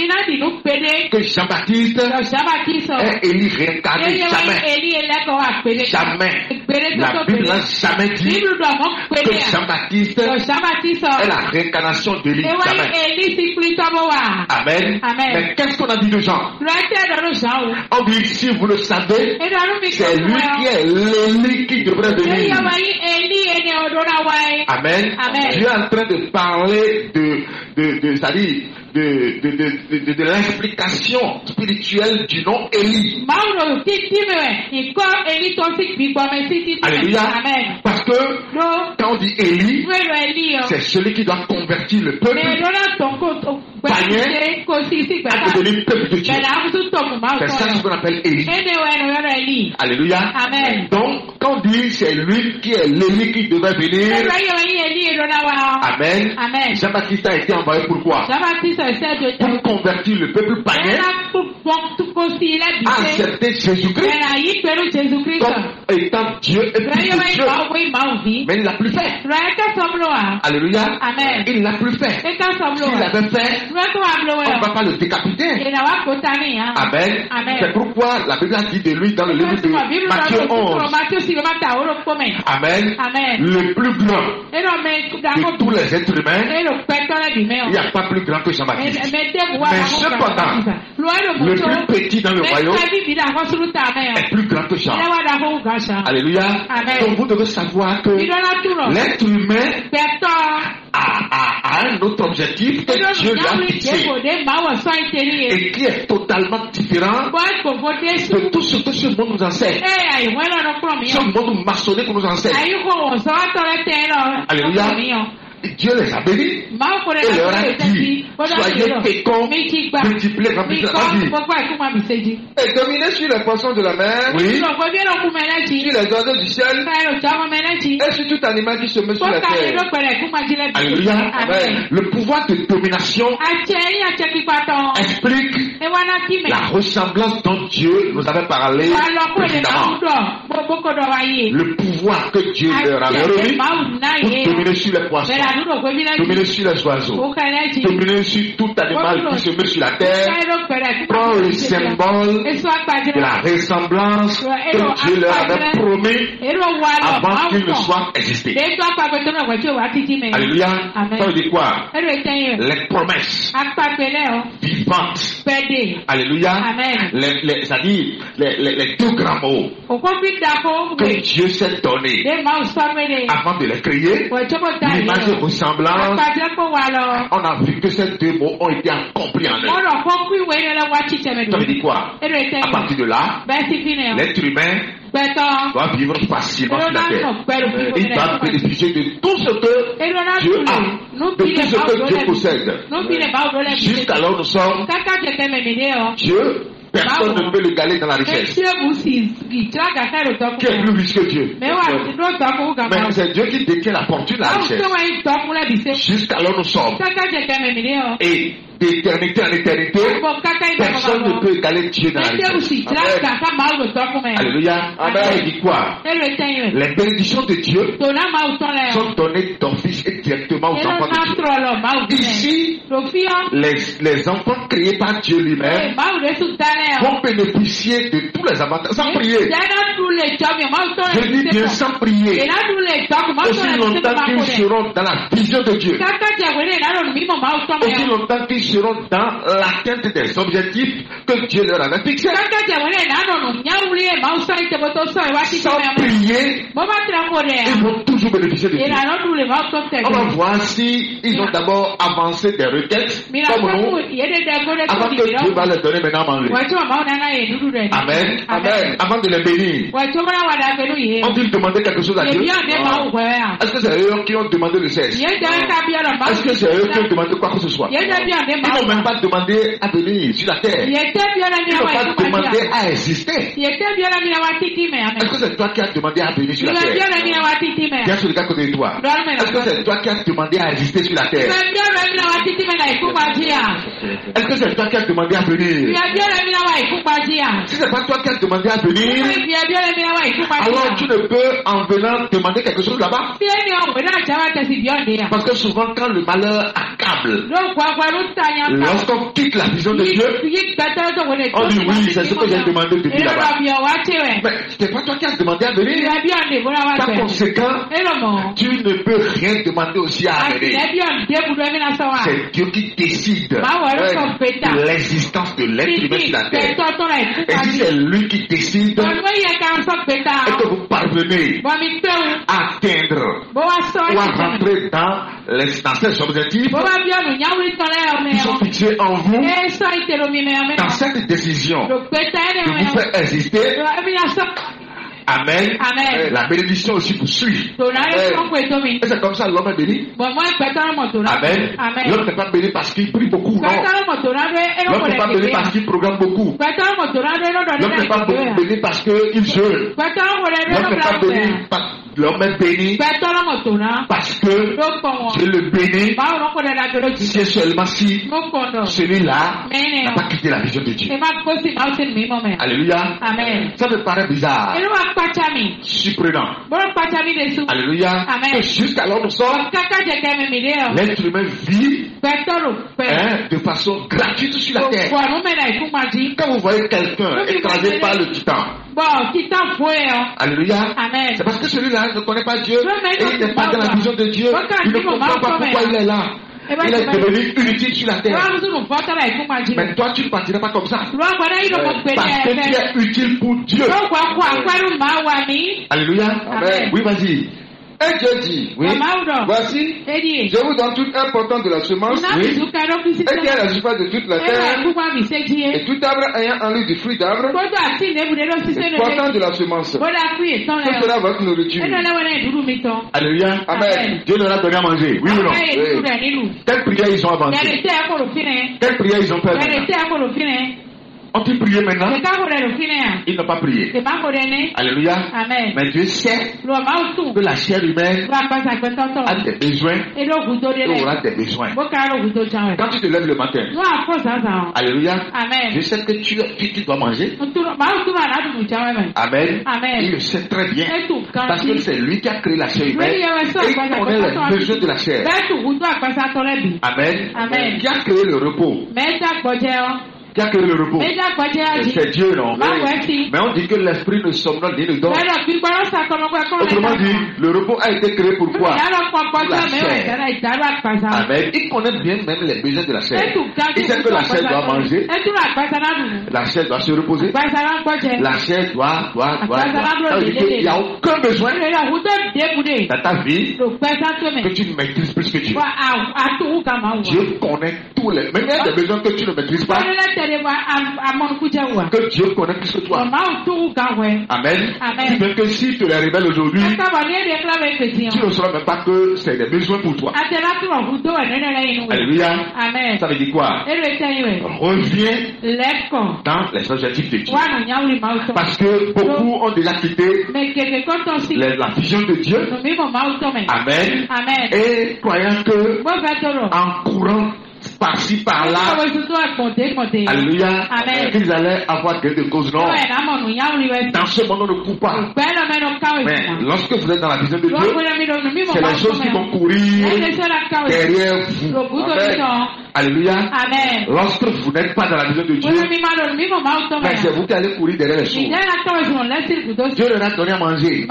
que Jean-Baptiste est Élie réincarné. Jamais. Jamais. La Bible n'a jamais dit que Jean-Baptiste est la réincarnation d'Élie. Jamais. Amen. Mais qu'est-ce qu'on a dit de Jean? On dit, si vous le savez, c'est lui qui est l'Élie qui devrait venir. Amen. Dieu est en train de parler de l'explication spirituelle du nom Élie. Alléluia. Parce que quand on dit Élie, c'est celui qui doit convertir le peuple païen à devenir peuple de Dieu. C'est ça qu'on appelle Élie. Alléluia. Donc quand on dit c'est lui qui est l'Élie qui devait venir. Amen. Jean-Baptiste a été envoyé pourquoi? Pour convertir le peuple païen à accepter Jésus-Christ comme étant Dieu et fils de Dieu. Mais il ne l'a plus fait. Alléluia. Il ne l'a plus fait. S'il l'avait fait, on ne va pas le décapiter. Amen. C'est pourquoi la Bible a dit de lui dans le livre de Matthieu 11. Amen. Le plus grand de tous les êtres humains, il n'y a pas plus grand que Jean-Baptiste. Mais cependant, le plus petit dans le royaume est plus grand que Jean. Alléluia. Donc vous devez savoir que l'être humain a un autre objectif que Dieu lui a fixé et qui est totalement différent de tout ce que ce monde nous enseigne. Ce monde maçonnique nous enseigne. Alléluia. Dieu les a bénis et leur a dit, soyez féconds, multipliez, remplissez la vie. Et dominez sur les poissons de la mer, oui, sur les oiseaux du ciel, et sur tout animal qui se met sur la terre. Alléluia. Amen. Le pouvoir de domination explique la ressemblance dont Dieu nous avait parlé précédemment. Le pouvoir que Dieu leur avait remis pour dominer sur les poissons, dominer sur les oiseaux, dominer sur tout animal qui se met sur la terre, prend le symbole de la ressemblance que Dieu leur avait promis avant qu'il ne soit existé. Alléluia. Ça veut dire quoi? Les promesses vivantes. Alléluia. C'est-à-dire les deux grands mots que Dieu s'est donné avant de les créer, l'image et ressemblance. On a vu que ces deux mots ont été accomplis en eux. Ça veut dire quoi? À partir de là, l'être humain doit vivre facilement sur la terre. Il va bénéficier de tout ce que Dieu a, de tout ce que Dieu possède. Jusqu'alors nous sommes, Dieu
personne ne peut l'égaler dans la richesse. Qui est plus riche que Dieu? Mais c'est Dieu qui détient la fortune de la richesse. Jusqu'alors nous sommes. Et d'éternité en éternité, personne ne peut égaler Dieu dans la richesse. Alléluia. Amen. Il dit quoi? Les bénédictions de Dieu sont données d'office et directement aux enfants de Dieu. Ici, les enfants créés par Dieu lui-même vont bénéficier de tous les avantages sans prier. Je dis bien sans prier. Aussi longtemps qu'ils seront dans la vision de Dieu. Aussi longtemps qu'ils seront dans l'atteinte des objectifs que Dieu leur avait fixés. Sans prier, ils vont toujours bénéficier de Dieu. On va voir si ils ont d'abord avancé des requêtes comme nous, avant que Dieu va leur donner maintenant à manger. Amen. Amen. Avant de les bénir, ont-ils demandé quelque chose à Dieu? Est-ce que c'est eux qui ont demandé le cesse? Est-ce que c'est eux qui ont demandé quoi que ce soit? Ils n'ont même pas demandé à venir sur la terre. Ils n'ont pas demandé à exister. Est-ce que c'est toi qui as demandé à venir sur la terre? Viens sur le gars côté de toi. Est-ce que c'est toi qui as demandé à exister sur la terre? Est-ce que c'est toi qui as demandé à venir? Si c'est pas toi qui as demandé à venir, alors tu ne peux en venant demander quelque chose là-bas. Parce que souvent quand le malheur accable, lorsqu'on quitte la vision de Dieu, on dit oui, c'est ce que j'ai demandé depuis là-bas. Mais c'est pas toi qui as demandé à venir. Par conséquent, tu ne peux rien demander aussi à venir. C'est Dieu qui décide de l'existence de l'être humain sur la terre. Et si c'est lui qui décide, et que vous parvenez à atteindre ou à rentrer dans ces objectifs qui sont fixés en vous, dans cette décision de vous faire exister, Amen. Amen. La bénédiction aussi vous suit. Et c'est comme ça l'homme est béni. Amen. Amen. L'homme n'est pas béni parce qu'il prie beaucoup. Non. L'homme n'est pas béni parce qu'il programme beaucoup. L'homme n'est pas béni parce qu'il jeûne. L'homme n'est pas béni parce l'homme est béni parce que Dieu le bénit. C'est seulement si celui-là n'a pas quitté la vision de Dieu. Alléluia. Amen. Ça me paraît bizarre. Surprenant. Alléluia. Que jusqu'alors nous sommes, l'être humain vit de façon gratuite sur la terre. Quand vous voyez quelqu'un écrasé par le titan, alléluia, c'est parce que celui-là ne connaît pas Dieu et il n'est pas dans la vision de Dieu. Il ne comprend pas pourquoi il est là. Il est devenu inutile sur la terre. Mais toi, tu ne partiras pas comme ça. Parce que tu es utile pour Dieu. Alléluia. Amen. Oui, vas-y. Et Dieu dit, oui, voici, je vous donne toute importance de la semence, oui, et qui est la surface de toute la terre, et tout arbre ayant en lui du fruit d'arbre, portant de la semence. Ce sera votre nourriture. Alléluia. Amen. Dieu leur a donné à manger, oui ou non? Oui. Quelle prière ils ont avancé? Quelle prière ils ont fait? Ont-ils prié maintenant? Ils n'ont pas prié. Alléluia. Amen. Mais Dieu sait que la chair humaine a des besoins et aura des besoins. Quand tu te lèves le matin, alléluia. Amen. Je sais que tu dois manger. Amen. Amen. Il le sait très bien. Parce que c'est lui qui a créé la chair humaine. Et il connaît les besoins de la chair. Amen. Amen. Qui a créé le repos? Qui a créé le repos? C'est Dieu, non? Oui. Mais on dit que l'esprit ne somnole ni ne dort. Autrement dit, le repos a été créé pour quoi? Pour la chair. Amen. Il connaît bien même les besoins de la chair. Il sait que la chair doit manger. La chair doit se reposer. La chair doit. Ça veut dire qu'il n'y a aucun besoin dans ta vie que tu ne maîtrises plus que Dieu. Dieu connaît tous les. Même il y a des besoins que tu ne maîtrises pas.
Que Dieu connaît plus que toi. Amen. Tu veux que si tu les révèles aujourd'hui, tu ne sauras même pas que c'est des besoins pour toi. Alléluia.
Amen.
Ça veut dire quoi? Reviens dans les objectifs de Dieu. Parce que beaucoup ont déjà quitté la vision de Dieu. Amen. Et croyant que en courant par-ci, par-là, alléluia, qu'ils allaient avoir de cause. Non. Dans ce monde, on ne court pas. Mais lorsque vous êtes dans la vision de Dieu, c'est les choses qui vont courir derrière vous. Amen. Alléluia.
Amen.
Lorsque vous n'êtes pas dans la vision de Dieu, c'est vous qui allez courir derrière les choses. Dieu leur a donné à manger,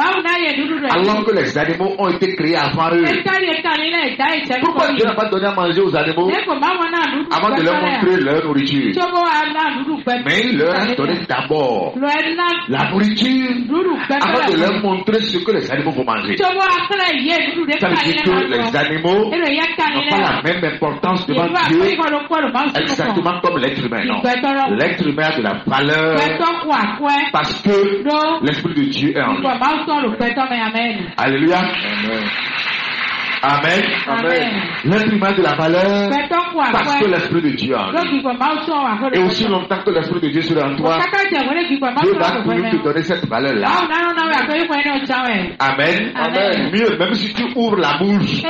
alors que les animaux ont été créés avant eux. Pourquoi Dieu n'a pas donné à manger aux animaux avant de leur montrer leur nourriture? Mais il leur a donné d'abord la nourriture avant de leur montrer ce que les animaux vont manger. Ça veut dire que les animaux n'ont pas la même importance devant Dieu exactement comme l'être humain. Non. L'être humain a de la valeur parce que l'Esprit de Dieu est en lui. Alléluia. Amen.
Amen.
L'être humain a de la valeur parce que l'Esprit de Dieu est en lui. Et aussi longtemps que l'Esprit de Dieu sera en toi, Dieu va toujours te donner cette valeur-là. Amen.
Amen.
Mieux, même si tu ouvres la bouche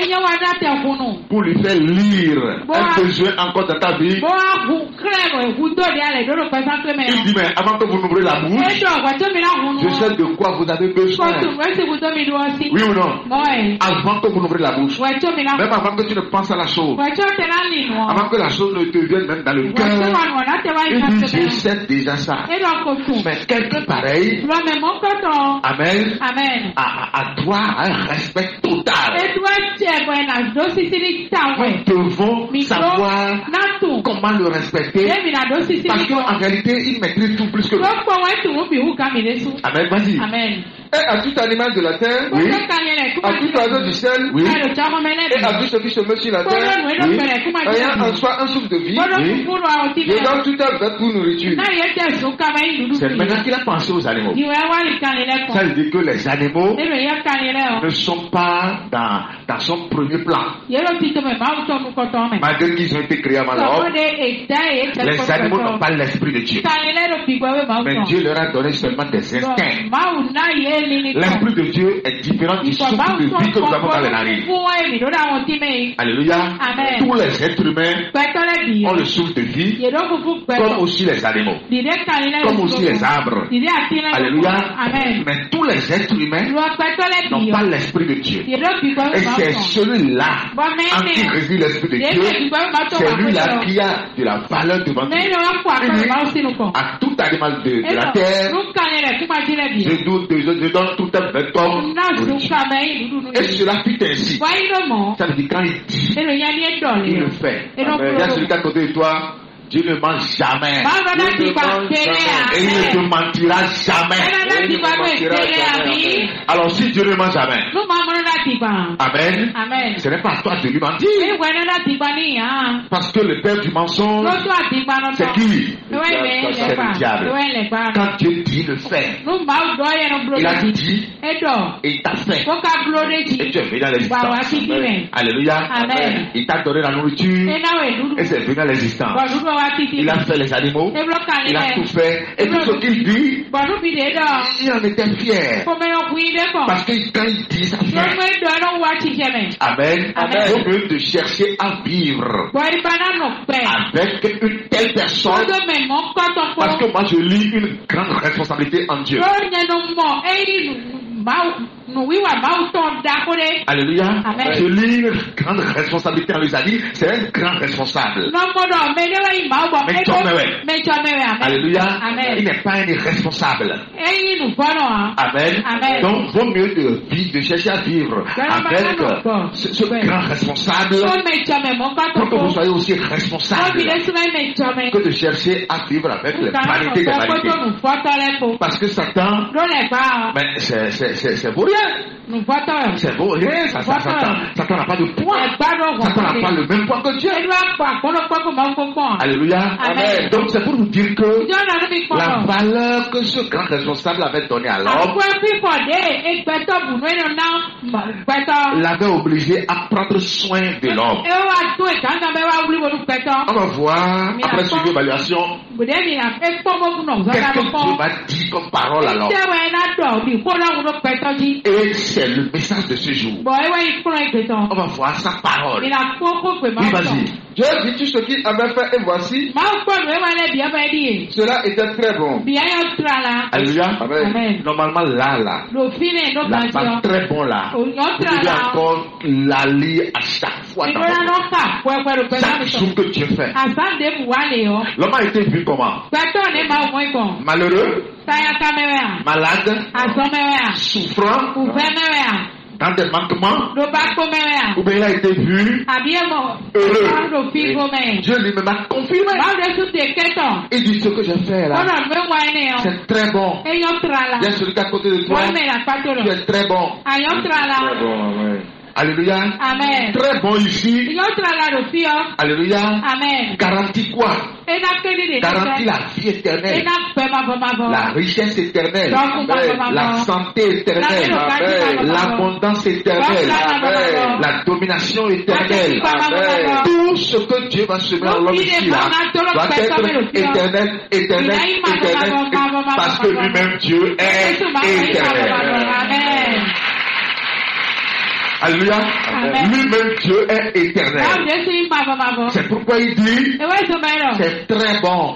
pour lui faire lire un besoin encore dans ta vie, il dit, mais avant que vous n'ouvrez la bouche, je sais de quoi vous avez besoin. Oui ou non? Avant que vous n'ouvrez la bouche, même avant que tu ne penses à la chose, avant que la chose ne te vienne même dans le cœur, il dit, je sais déjà ça. Mais quelqu'un pareil, amen, à toi un respect total. Nous devons savoir comment le respecter, parce qu'en réalité, il maîtrise tout plus que nous. Amen, vas-y.
Et à tout animal de la terre,
oui,
à tout oiseau du ciel,
oui,
et à tout ce qui se met sur la terre,
oui,
ayant en soi un souffle de vie,
oui,
et dans tout arbre pour nourriture.
C'est maintenant qu'il a pensé aux animaux. Ça veut dire que les animaux ne sont pas dans son premier plan. Malgré qu'ils ont été créés avant l'homme, les animaux n'ont pas l'esprit de Dieu. Mais Dieu leur a donné seulement des instincts. L'esprit de Dieu est différent du souffle de vie que nous avons dans les narines. Alléluia.
Amen.
Tous les êtres humains ont le souffle de vie, comme aussi les animaux, comme aussi les arbres. Alléluia.
Amen.
Mais tous les êtres humains n'ont pas l'esprit de Dieu. Et c'est celui-là en qui réside l'esprit de Dieu. C'est lui-là qui a de la valeur devant Dieu. À tout animal de la terre, je donne tout un béton. Et cela fit ainsi. Ça veut dire quand il dit, il le fait. Il y a celui qui est à côté de toi. Dieu ne ment jamais. Et il ne te mentira jamais. Alors si Dieu ne ment jamais, amen, ce n'est pas à toi de lui mentir. Parce que le père du mensonge, c'est qui? C'est le diable. Quand Dieu dit le fait, il a dit et il t'a fait. Et tu es venu à l'existence. Alléluia. Il t'a donné la nourriture et c'est venu à l'existence. Il a fait les animaux, il a tout fait, et tout ce qu'il dit, il en était fier. Parce que quand il dit ça fait. Amen. Au lieu de chercher à vivre avec une telle personne, parce que moi je lis une grande responsabilité en Dieu. Alléluia. Je lis une grande responsabilité en lui. C'est un grand responsable. Alléluia. Il n'est pas un irresponsable. Amen. Donc, vaut mieux de chercher à vivre avec ce grand responsable pour que vous soyez aussi responsable que de chercher à vivre avec les vanités des vanités. Parce que Satan, c'est vaut rien. C'est vaut rien. Satan n'a pas de poids. Satan n'a pas le même poids que Dieu. Alléluia.
Amen.
Donc c'est pour vous dire que la valeur que ce grand responsable avait donnée à l'homme l'avait obligé à prendre soin de l'homme. On va voir après cette évaluation qu'est-ce que Dieu va dire comme parole à l'homme. Et c'est le message de ce jour. On va voir sa parole. Oui, vas-y.
Dieu dit tout ce qu'il avait fait et voici. Cela était très bon.
Alléluia.
Amen.
Normalement là, la pas très bon là. Vous devez encore la lire à chaque fois. Chaque jour que Dieu fait. L'homme a été vu comment? Malheureux, malade, souffrant, dans des manquements, ou bien il a été vu heureux. Et Dieu lui-même a confirmé. Il dit ce que j'ai fait là, c'est très bon. Il y a celui qui est à côté de toi, tu es très bon. Très bon, ouais. Alléluia.
Amen.
Très bon ici. Alléluia.
Amen.
Garantit quoi? Garantit la vie éternelle, la richesse éternelle, la santé éternelle, l'abondance éternelle, la domination éternelle. Tout ce que Dieu va semer en l'homme ici là doit être éternel, éternel, éternel, parce que lui-même Dieu est éternel. Alléluia. Lui-même Dieu est éternel. C'est pourquoi il dit c'est très bon.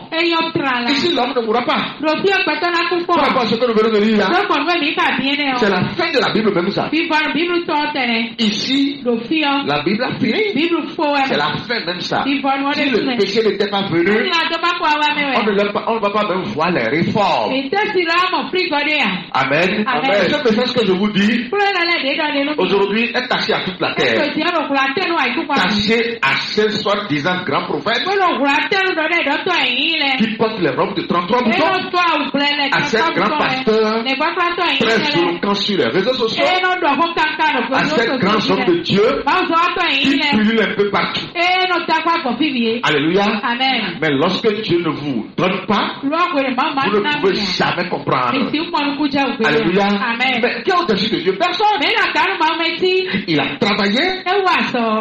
Ici l'homme ne mourra pas. Par rapport à ce que nous venons de lire là, c'est la fin de la Bible même ça. Ici la Bible a fini. C'est la fin même ça. Si le péché n'était pas venu, on ne va pas même voir les réformes. Amen. Ce message que je vous dis aujourd'hui est taché à toute la terre. Taché à ce soi-disant grand prophète qui porte les robes de 33 boutons, à ce grand pasteur très éloquent sur les réseaux sociaux, à ce grand homme de Dieu qui pullule un peu partout. Alléluia. Mais lorsque Dieu ne vous donne pas, vous ne pouvez jamais comprendre. Alléluia. Mais qui a au-dessus de Dieu? Personne. Il a travaillé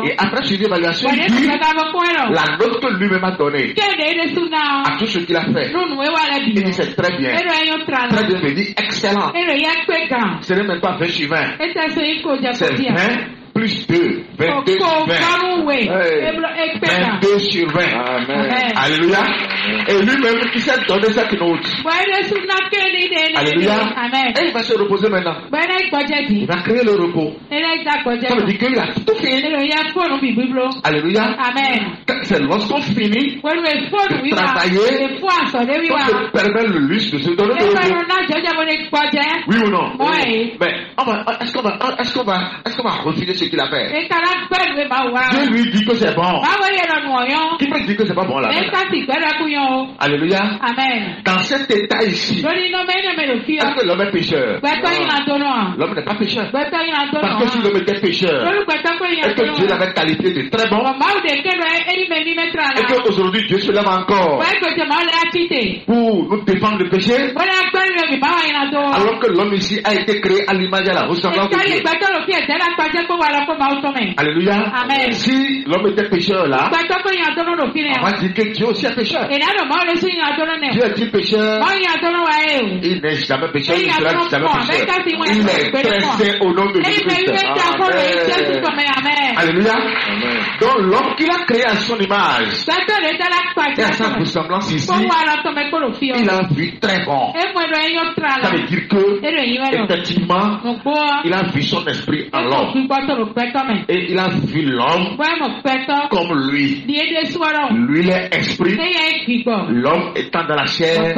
et après cette évaluation, il dit la note que lui-même a donnée à tout ce qu'il a fait. Il dit c'est très bien. Très bien, il dit excellent. Ce n'est même pas 20 sur 20. C'est 20 plus 2, 22 sur 20. 22 sur 20. Amen. Alléluia. Et lui-même, il s'est donné cette note. Alléluia. Et il va se reposer maintenant. Il va créer le repos. Ça veut dire qu'il a tout fait. Alléluia. C'est lorsqu'on finit de travailler qu'on se permet le luxe de se donner le repos. Oui ou non?
Oui.
Mais est-ce qu'on va refuser ce qu'il a fait? Dieu lui dit que c'est bon. Qui peut dire que c'est pas bon là? Alléluia. Dans cet état ici, est-ce que l'homme est pécheur? L'homme n'est pas pécheur. Parce que si l'homme était pécheur, est-ce que Dieu l'avait qualifié de très bon? Et qu'aujourd'hui Dieu se lève encore pour nous défendre le péché, alors que l'homme ici a été créé à l'image et à la ressemblance de Dieu. Alléluia. Si l'homme était pécheur là, on va dire que Dieu aussi est pécheur. Dieu est-il pécheur? Il n'est jamais pécheur, il ne sera jamais pécheur. Il est très saint au nom de Jésus-Christ. Alléluia. Donc l'homme qu'il a créé à son image et à sa ressemblance ici, il a vu très bon. Ça veut dire que effectivement il a vu son esprit en l'homme. Et il a vu l'homme comme lui. Lui, il est esprit. L'homme étant dans la chair,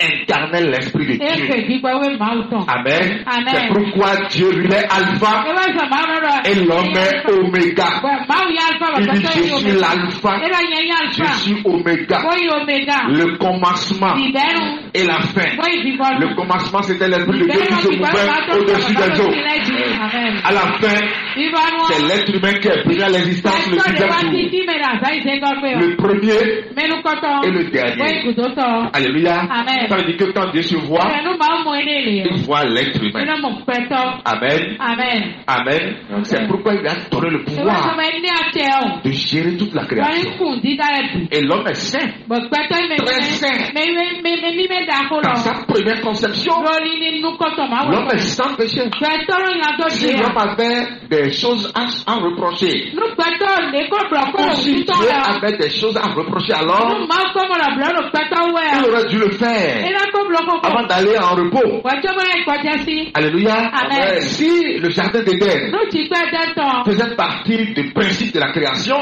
incarnait l'esprit de Dieu. Amen. C'est pourquoi Dieu, lui, est alpha et l'homme est Oméga. Il dit je suis l'alpha, je suis Oméga. Le commencement et la fin. Le commencement c'était l'esprit de Dieu qui se mouvait au-dessus des eaux. À la fin, c'est l'être humain qui est venu à l'existence le 6e jour. Le premier et le dernier. Alléluia. Ça veut dire que quand Dieu se voit, il voit l'être humain. Amen. Amen. C'est pourquoi il a donné le pouvoir de gérer toute la création. Et l'homme est saint. Très saint. Dans sa première conception, l'homme est sans péché. Si l'homme avait des choses à reprocher, si Dieu avait des choses à reprocher, alors il aurait dû le faire avant d'aller en repos. Alléluia. Amen. Si le jardin d'Éden faisait partie du principe de la création,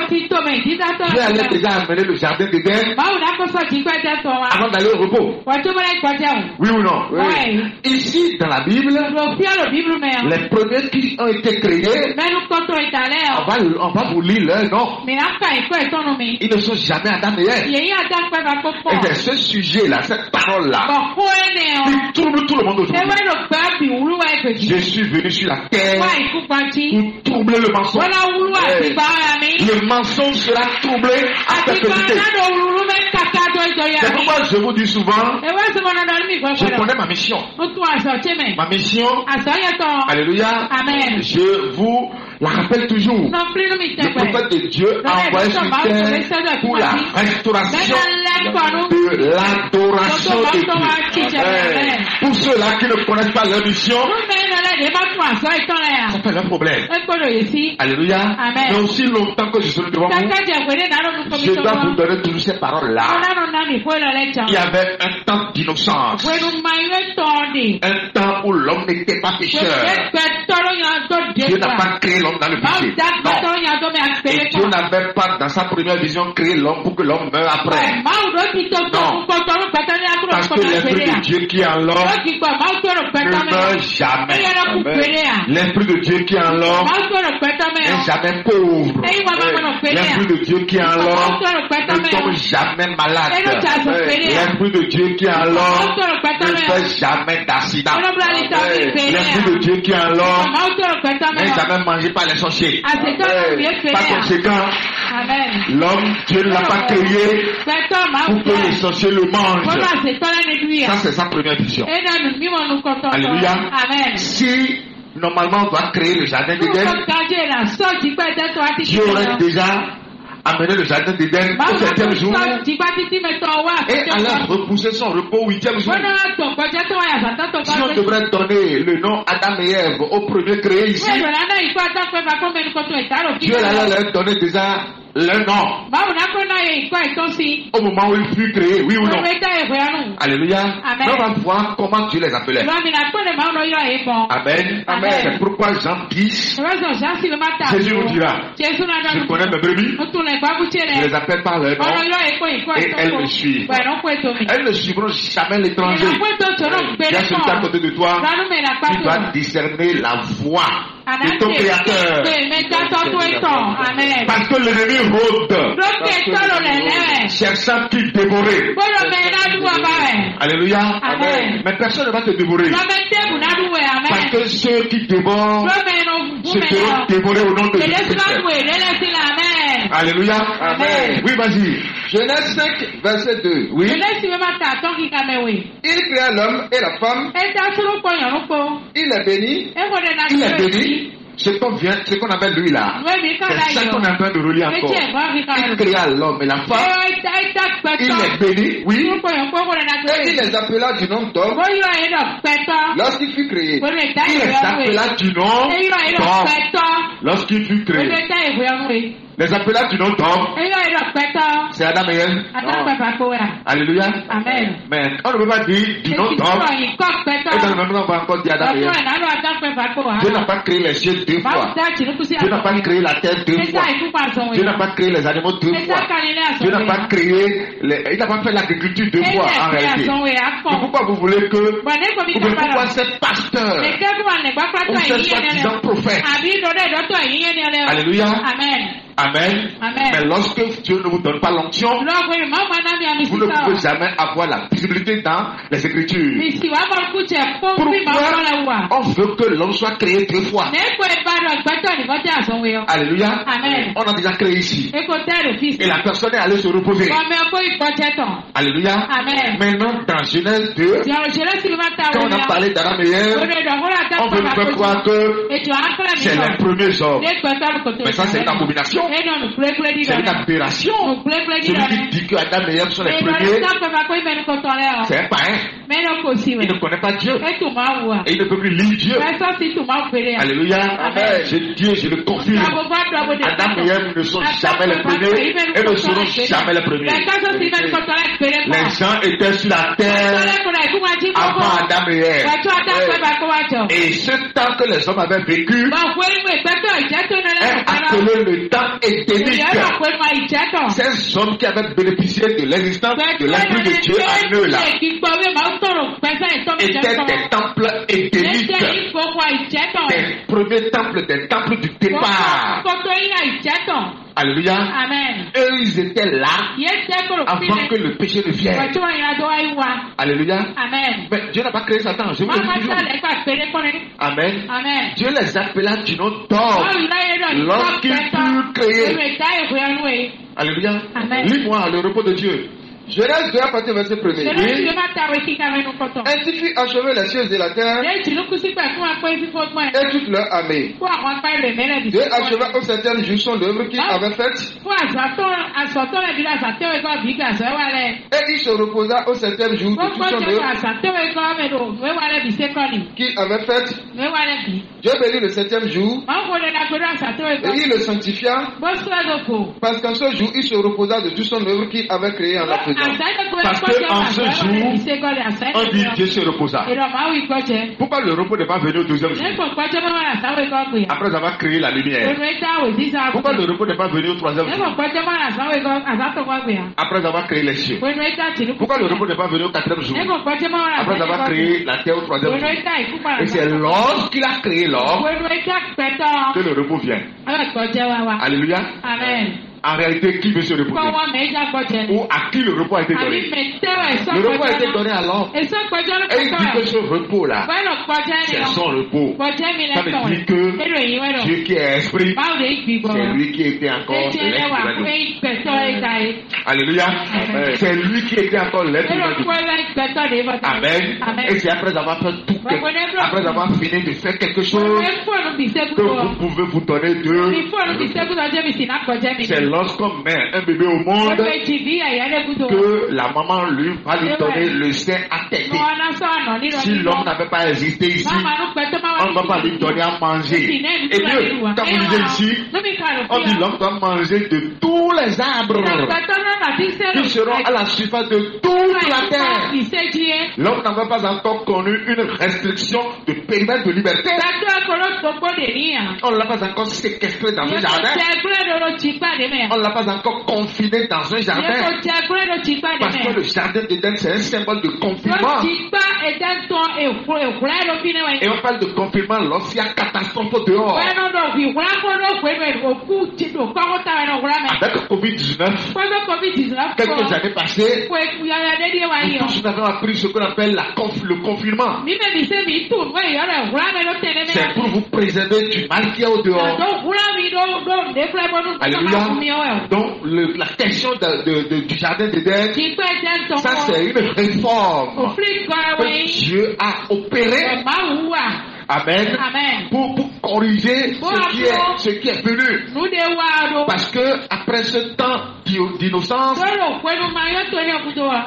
Dieu allait déjà amener le jardin d'Éden avant d'aller au repos. Oui ou non? Oui. Ici, dans la Bible, les premiers qui ont été créés, on va vous lire leur nom. Ils ne sont jamais Adam et Ève. Et c'est ce sujet-là, cette parole-là, qui trouble tout le monde aujourd'hui. Je suis venu sur la terre pour troubler le mensonge. Le mensonge sera troublé à perpétuité. C'est pourquoi je vous dis souvent, je connais ma mission. Ma mission, alléluia, je vous la rappelle toujours. Le prophète de Dieu a envoyé sur terre pour la restauration de l'adoration de Dieu. Pour ceux-là qui ne connaissent pas leur mission, ça fait un problème. Alléluia. Mais aussi longtemps que je suis devant vous, je dois vous donner toujours ces paroles-là. Il y avait un temps d'innocence, un temps où l'homme n'était pas pécheur. Dieu n'a pas créé l'homme dans le péché. Non. Et Dieu n'avait pas dans sa première vision créé l'homme pour que l'homme meure après. Non. Parce que l'esprit de Dieu qui est en l'homme ne meurt jamais. L'esprit de Dieu qui est en l'homme n'est jamais pauvre. L'esprit de Dieu qui est en l'homme ne tombe jamais malade. L'esprit de Dieu qui est en l'homme ne fait jamais d'accident. L'esprit de Dieu qui est en l'homme n'est jamais mangé par les sorciers. Par conséquent, l'homme, Dieu ne l'a pas créé pour que les sorciers le mangent. Ça, c'est sa première vision. Alléluia. Si normalement on doit créer le jardin d'Éden, Dieu aurait déjà amené le jardin d'Éden au 7e jour et allait repousser son repos au 8e jour. Si on devrait donner le nom Adam et Ève au premier créé ici, Dieu allait leur donner déjà le nom au moment où il fut créé, oui ou non? Alléluia. Mais on va voir comment Dieu les appelait. Amen. Amen. C'est pourquoi Jean 10, Jésus nous dira, je connais mes brebis, je les appelle par leur nom et elles me suivent. Elles ne suivront jamais l'étranger. Il y a celui à côté de toi qui doit discerner la voix de ton créateur. Parce que l'ennemi rôde, cherchant qui dévorer. Alléluia. Amen. Mais personne ne va te dévorer. Parce que ceux qui dévorent se feront dévorer au nom de Jésus. Alléluia. Amen. Oui, vas-y.
Genèse 5, verset 2.
Oui.
Il créa l'homme et la femme. Il les bénit.
Il les bénit. Ce qu'on appelle lui là, c'est ça qu'on est en train de relire encore. Il créa l'homme et la femme. Il les bénit, oui.
Et il les appela du nom d'homme. Lorsqu'il fut créé,
il les appela du nom d'homme. Lorsqu'il fut créé. Les appela du nom d'homme. C'est Adam et Ève. Alléluia. Amen. Mais on ne peut pas dire du nom d'homme. Et dans le même temps, on va encore dire Adam et Ève. Dieu n'a pas créé les cieux deux fois. Dieu n'a pas créé la terre deux fois. Dieu n'a pas créé les animaux deux fois. Dieu n'a pas créé il n'a pas fait l'agriculture deux fois en réalité. Donc pourquoi vous voulez que pourquoi ces pasteurs ou ces soi-disant prophètes Alléluia. Amen. Mais lorsque Dieu ne vous donne pas l'onction, vous ne pouvez jamais avoir la visibilité dans les Écritures. Pourquoi on veut que l'homme soit créé deux fois? Alléluia.
Amen.
On a déjà créé ici. Et la personne est allée se reposer. Alléluia.
Amen.
Maintenant, dans Genèse 2, quand on a parlé d'Adam et Ève, on veut nous faire croire que c'est les premiers hommes. Mais ça, c'est une abomination. C'est une aberration. Celui qui dit que Adam et Ève sont les premiers, c'est un païen. Il ne connaît pas Dieu. Et il ne peut plus lire Dieu. Alléluia.
Amen.
Je le confirme. Adam et Ève ne sont jamais les premiers et ne seront jamais les premiers. Les gens étaient sur la terre avant Adam et Ève. Et ce temps que les hommes avaient vécu est appelé le temps éternel. Ces hommes qui avaient bénéficié de l'existence de l'Esprit de Dieu en eux là étaient des temples éternels, des premiers temples, des temples du départ. Alléluia.
Amen.
Eux, ils étaient là avant que le péché ne vienne. Alléluia.
Amen.
Mais Dieu n'a pas créé Satan. Je vous le dis. Amen.
Amen.
Dieu les appela du nom d'homme lorsqu'ils furent créés. Alléluia. Lis-moi le repos de Dieu.
Genèse 2 à partir du verset 1er. Ainsi fut achevé les cieux et la terre et toute leur armée. Dieu acheva au septième jour son œuvre qu'il avait faite. Et il se reposa au septième jour de toute son œuvre qu'il avait faite. Dieu bénit le septième jour et il le sanctifia parce qu'en ce jour il se reposa de toute son œuvre qu'il avait créée en la faisant.
Parce qu'en ce jour, on dit Dieu se reposa. Pourquoi le repos n'est pas venu au deuxième jour? Après avoir créé la lumière. Pourquoi le repos n'est pas venu au troisième jour? Après avoir créé les cieux. Pourquoi le repos n'est pas venu au quatrième jour? Après avoir créé la terre au troisième jour. Et c'est lorsqu'il a créé l'homme que le repos vient. Alléluia.
Amen.
En réalité, qui veut se reposer? Ou à qui le repos a été donné? Le repos a été donné à l'homme. Et il dit que ce repos-là, c'est son repos. Ça veut dire que Dieu qui est esprit, c'est lui qui était encore l'être humain. Alléluia. C'est lui qui était encore l'être humain. Amen. Et c'est après avoir fait tout, après avoir fini de faire quelque chose, que vous pouvez vous donner de. C'est lorsqu'on met un bébé au monde que la maman lui va lui donner le sein à tête. Si l'homme n'avait pas existé ici, on ne va pas lui donner à manger. Et Dieu, quand vous lisez ici, on dit l'homme doit manger de tous les arbres qui seront à la surface de toute la terre. L'homme n'avait pas encore connu une restriction de périmètre de liberté. On ne l'a pas encore séquestré dans un jardin. On ne l'a pas encore confiné dans un jardin. Parce que le jardin d'Éden, c'est un symbole de confinement. Et on parle de confinement lorsqu'il y a catastrophe dehors. Avec le Covid-19, quelques années passées, nous tous avons appris ce qu'on appelle le confinement. C'est pour vous préserver du mal qu'il y a au dehors. Alléluia. Donc la question du jardin d'Éden, ça c'est une réforme que Dieu a opérée. Amen. Pour corriger ce qui est venu. Parce que après ce temps d'innocence,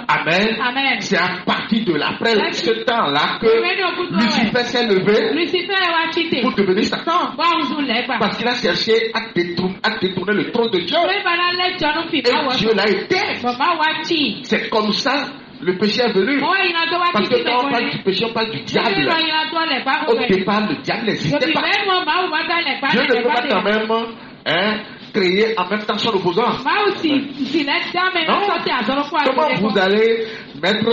amen, c'est à partir de après ce temps-là que Lucifer s'est levé pour devenir Satan. Parce qu'il a cherché à détourner le trône de Dieu. Et Dieu l'a été. C'est comme ça. Le péché est venu. Parce que quand on parle du péché, on parle du diable. Au départ, le diable n'existait pas. Dieu ne peut pas quand même créer en même temps son opposant. Comment vous allez mettre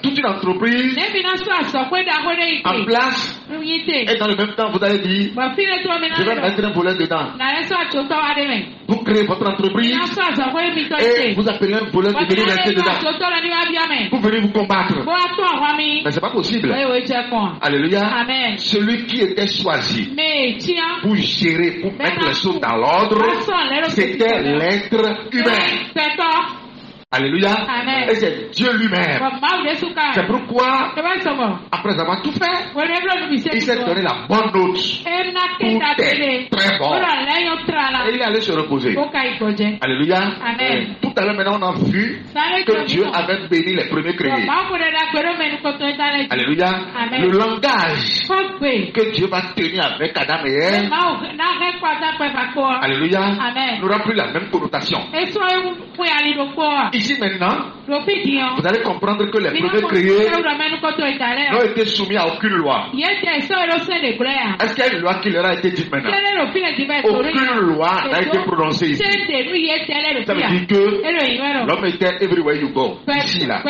toute une entreprise en place et dans le même temps vous allez dire je vais mettre un volet dedans pour créer votre entreprise et vous appelez un volet de venir rester dedans pour venir vous combattre. Mais c'est pas possible. Alléluia.
Amen.
Celui qui était choisi pour gérer, pour mettre les choses dans l'ordre, c'était l'être humain. Alléluia.
Amen.
Et c'est Dieu lui-même. C'est pourquoi, après avoir tout fait, il s'est donné la bonne note. Tout est très bon. Et il est allé se reposer. Alléluia.
Amen.
Tout à l'heure, maintenant, on a vu que Dieu avait béni les premiers créés. Alléluia.
Amen.
Le langage que Dieu va tenir avec Adam et Ève, alléluia,
Amen.
n'aura plus la même connotation. Ici maintenant, vous allez comprendre que les premiers créés n'ont été soumis à aucune loi. Est-ce qu'il y a une loi qui leur a été dite maintenant? Aucune loi n'a été prononcée ici. Ça veut dire que l'homme était everywhere you go. Ici, là.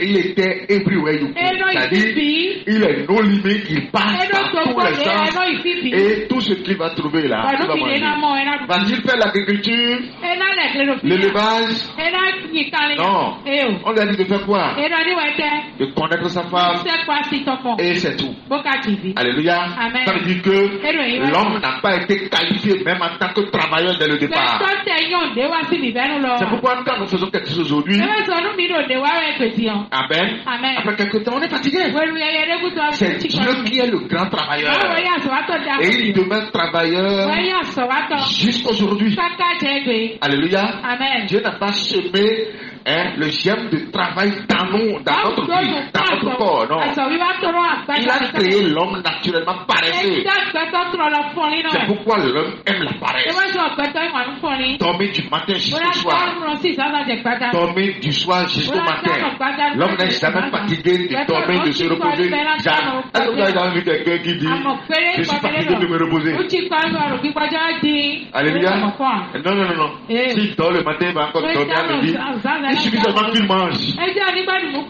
Il était everywhere you go. C'est-à-dire, il est no limite, il passe dans tous les sens. Et tout ce qu'il va trouver là, il va manger. Va-t-il faire l'agriculture, l'élevage? Non. On lui a dit de faire quoi? De connaître sa femme. Et c'est tout. Alléluia.
Amen.
Ça veut dire que l'homme n'a pas été qualifié même en tant que travailleur dès le départ. C'est pourquoi quand nous faisons quelque chose aujourd'hui, Amen.
Amen.
Après quelque temps, on est fatigué. C'est Dieu qui est le grand travailleur. Et il demeure travailleur jusqu'aujourd'hui. Alléluia.
Amen.
Dieu n'a pas semé le germe de travail dans notre vie, dans notre corps, non. Il a créé l'homme naturellement paresseux. C'est pourquoi l'homme aime la paresse. Dormir du matin jusqu'au soir. Dormir du soir jusqu'au matin. L'homme n'est jamais fatigué de dormir, de se reposer. Jamais. Est-ce que vous avez jamais vu quelqu'un qui dit je suis fatigué de me reposer? Alléluia. Non. S'il dort le matin, il va encore dormir à midi. Il suffit seulement qu'il mange.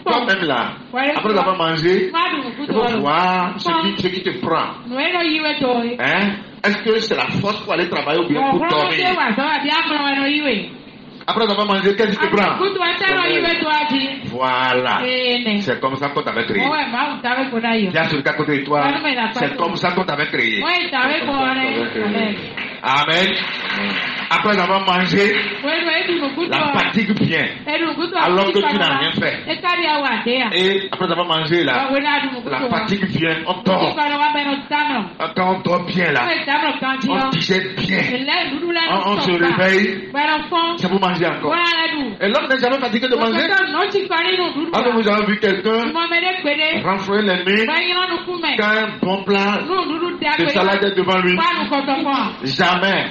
Toi-même là, après avoir mangé, il faut voir ce qui te prend. Hein? Est-ce que c'est la force pour aller travailler ou bien pour dormir? Après avoir mangé, qu'est-ce qui te prend? Voilà. C'est comme ça qu'on t'avait créé. Viens sur le cas côté de toi. C'est comme ça qu'on t'avait créé. Amen. Après avoir mangé, la fatigue vient. Alors que tu n'as rien fait. Et après avoir mangé là, la fatigue vient. On dort. Quand on dort bien là, on digère bien. On se réveille. C'est pour manger encore. Et l'homme n'est jamais fatigué de manger. Alors vous avez vu quelqu'un renflouer les mains quand un bon plat de salade est devant lui. Jamais.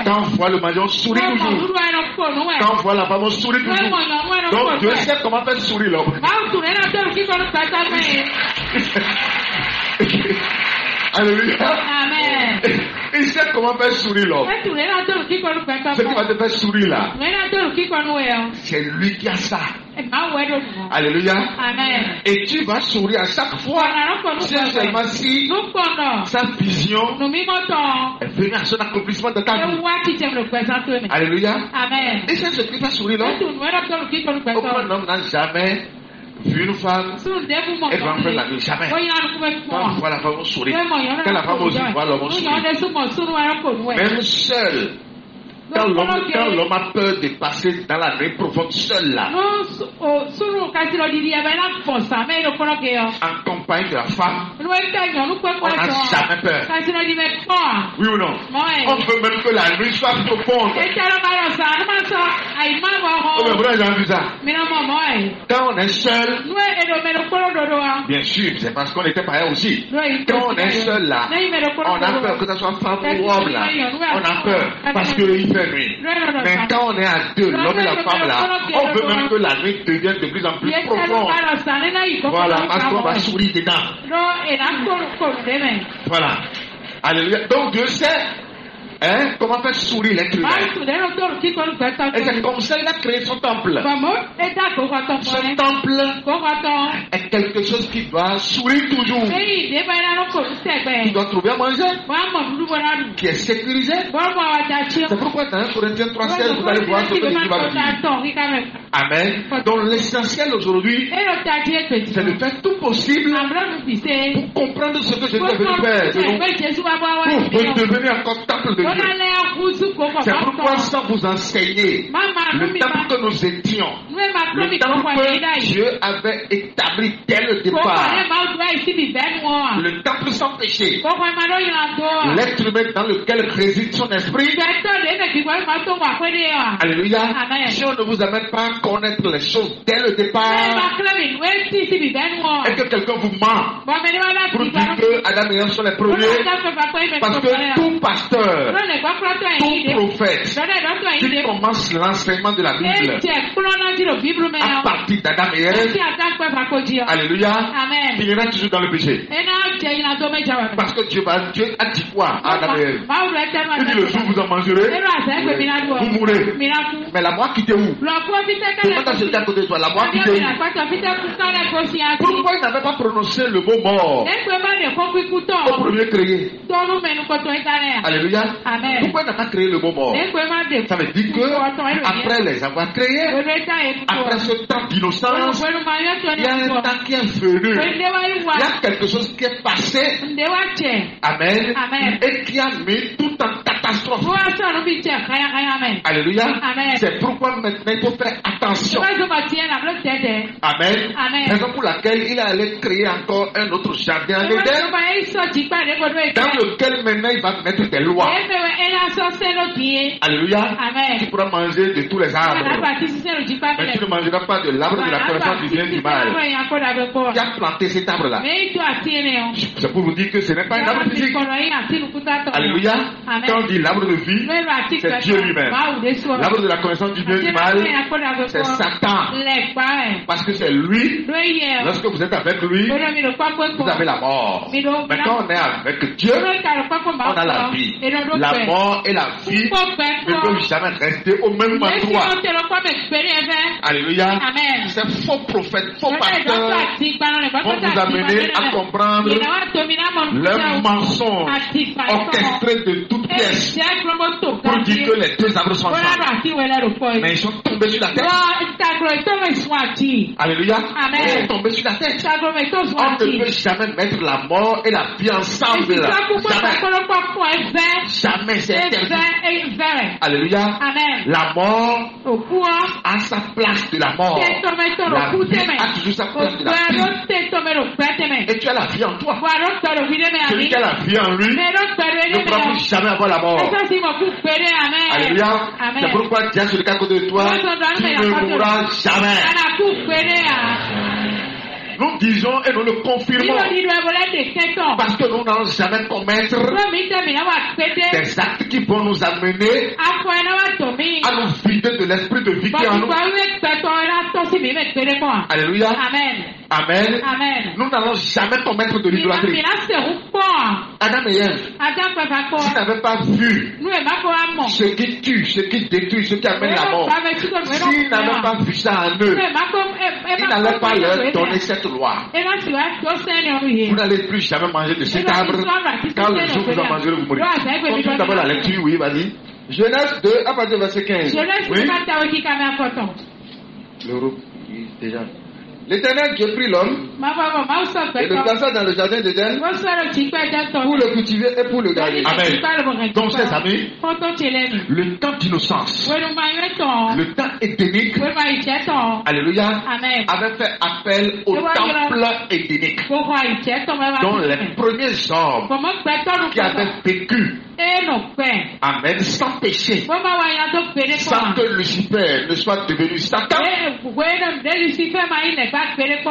Quand on voit le manger, on sourit toujours. Quand on voit la femme, on sourit toujours. Donc Dieu sait comment faire sourire l'homme. Alléluia.
Amen.
Il sait comment faire sourire l'homme. Ce qui va te faire sourire là, c'est lui qui a ça. Alléluia.
Amen.
Et tu vas sourire à chaque fois. C'est seulement si sa vision est venue à son accomplissement de ta vie. Alléluia.
Amen.
Et c'est ce qui va sourire l'homme. Aucun homme n'a jamais vu une femme et va en faire la nuit. Jamais. Quand on voit la femme, on sourit. Quand la femme aussi voit l'homme, on sourit. Même seul. Quand l'homme a peur de passer dans la nuit profonde seul là, en compagnie de la femme, on n'a jamais peur. Oui ou non? On veut même que la nuit soit profonde. Oh, mais vous avez vu ça? Quand on est seul, bien sûr, c'est parce qu'on était pareil aussi. Quand on est seul là, on a peur que ce soit femme ou homme là. On a peur parce qu'il fait nuit. Mais quand on est à deux, l'homme et la femme là, on veut même que la nuit devienne de plus en plus profonde. Voilà, parce qu'on va sourire dedans. Voilà. Alléluia. Donc Dieu sait Hein? Comment faire sourire l'être humain? Et c'est comme ça qu'il a créé son temple. Son temple est quelque chose qui doit sourire toujours. Qui doit trouver à manger. Qui est sécurisé. C'est pourquoi dans 1 Corinthiens 3:16, vous allez voir ce que Jésus va dire. Amen. Donc l'essentiel aujourd'hui, c'est de faire tout possible pour comprendre ce que Jésus est venu faire. Pour devenir encore temple de Dieu. C'est pourquoi sans vous enseigner le temple que nous étions, le temple que Dieu avait établi dès le départ, le temple sans péché, l'être humain dans lequel réside son esprit. Alléluia. Si on ne vous amène pas à connaître les choses dès le départ, et que quelqu'un vous ment pour dire que Adam et Ève sont les premiers, parce que tout pasteur, tout prophète qui commence l'enseignement de la Bible à partir d'Adam et Ève, alléluia, il ira toujours dans le péché. Parce que Dieu a dit quoi à Adam et Ève? Il dit le jour où vous en mangerez, vous mourrez. Mais la mort quittez où? Demande à celui à côté de toi, la mort quittez où? Pourquoi il n'avait pas prononcé le mot mort au premier créé? Alléluia. Pourquoi il n'a pas créé le mot mort? Ça veut dire que après les avoir créés, après ce temps d'innocence, il y a un temps qui est venu. Il y a quelque chose qui est passé. Amen. Et qui a mis tout en catastrophe. Alléluia. C'est pourquoi maintenant il faut faire attention. Amen. Raison pour laquelle il allait créer encore un autre jardin en Éden, dans lequel maintenant il va mettre des lois. Alléluia. Tu pourras manger de tous les arbres, mais tu ne mangeras pas de l'arbre de la connaissance du bien et du mal. Qui a planté cet arbre-là? C'est pour vous dire que ce n'est pas un arbre physique. Alléluia. Quand on dit l'arbre de vie, c'est Dieu lui-même. L'arbre de la connaissance du bien et du mal, c'est Satan. Parce que c'est lui. Lorsque vous êtes avec lui, vous avez la mort. Mais quand on est avec Dieu, on a la vie. La mort et la vie ne peuvent jamais rester au même endroit. Alléluia. Ces faux prophètes, faux pasteurs vont vous amener à comprendre leurs mensonges orchestrés de toutes pièces pour dire que les deux arbres sont ensemble. Mais ils sont tombés sur la tête. Alléluia. Ils sont tombés sur la tête. On ne peut jamais mettre la mort et la vie ensemble. Jamais c'est interdit. Alléluia. La mort a sa place de la mort. La vie a toujours sa place de la vie. Et tu as la vie en toi. Celui qui a la vie en lui ne pourra plus jamais avoir la mort. Alléluia. C'est pourquoi Dieu sur le cas côté de toi, tu ne mourras jamais. Nous disons et nous le confirmons parce que nous n'allons jamais commettre des actes qui vont nous amener à nous vider de l'esprit de vie qui est en nous. Alléluia. Amen. Nous n'allons jamais commettre de l'idolâtrie. Adam et Ève, s'ils n'avaient pas vu ce qui tue, ce qui détruit, ce qui amène la mort, s'ils n'avaient pas vu ça en eux, ils n'allaient pas leur donner cette loi. Vous n'allez plus jamais manger de cet arbre. Quand le jour où vous en mangerez, vous mourrez. Continue d'abord la lecture, oui, vas-y.
Genèse 2, à partir du verset 15.
Oui.
L'Europe, oui, déjà. L'Éternel Dieu prit l'homme et le plaça dans le jardin d'Éden pour le cultiver et pour le garder.
Amen. Donc, chers amis, le temps d'innocence, le temps édénique, alléluia, avait fait appel au temple édénique. Donc, les premiers hommes qui avaient vécu, amen, sans péché, sans que Lucifer ne soit devenu Satan.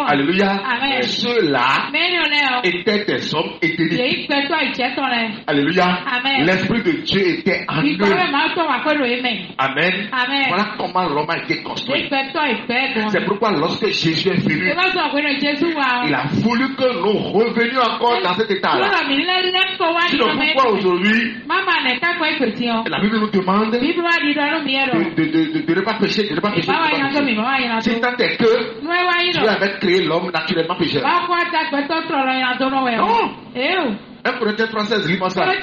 Alléluia. Ceux-là étaient des hommes éthéniques. Alléluia. L'Esprit de Dieu était en eux. Amen. Voilà comment l'homme a été construit. C'est pourquoi lorsque Jésus est venu, il a voulu que nous revenions encore dans cet état-là. Sinon, pourquoi aujourd'hui La Bible nous demande de ne pas pécher, de ne pas pécher. Si tant est que Dieu avait créé l'homme naturellement pécheur. Non. 1 Corinthiens 3:16 lis-moi ça. Ne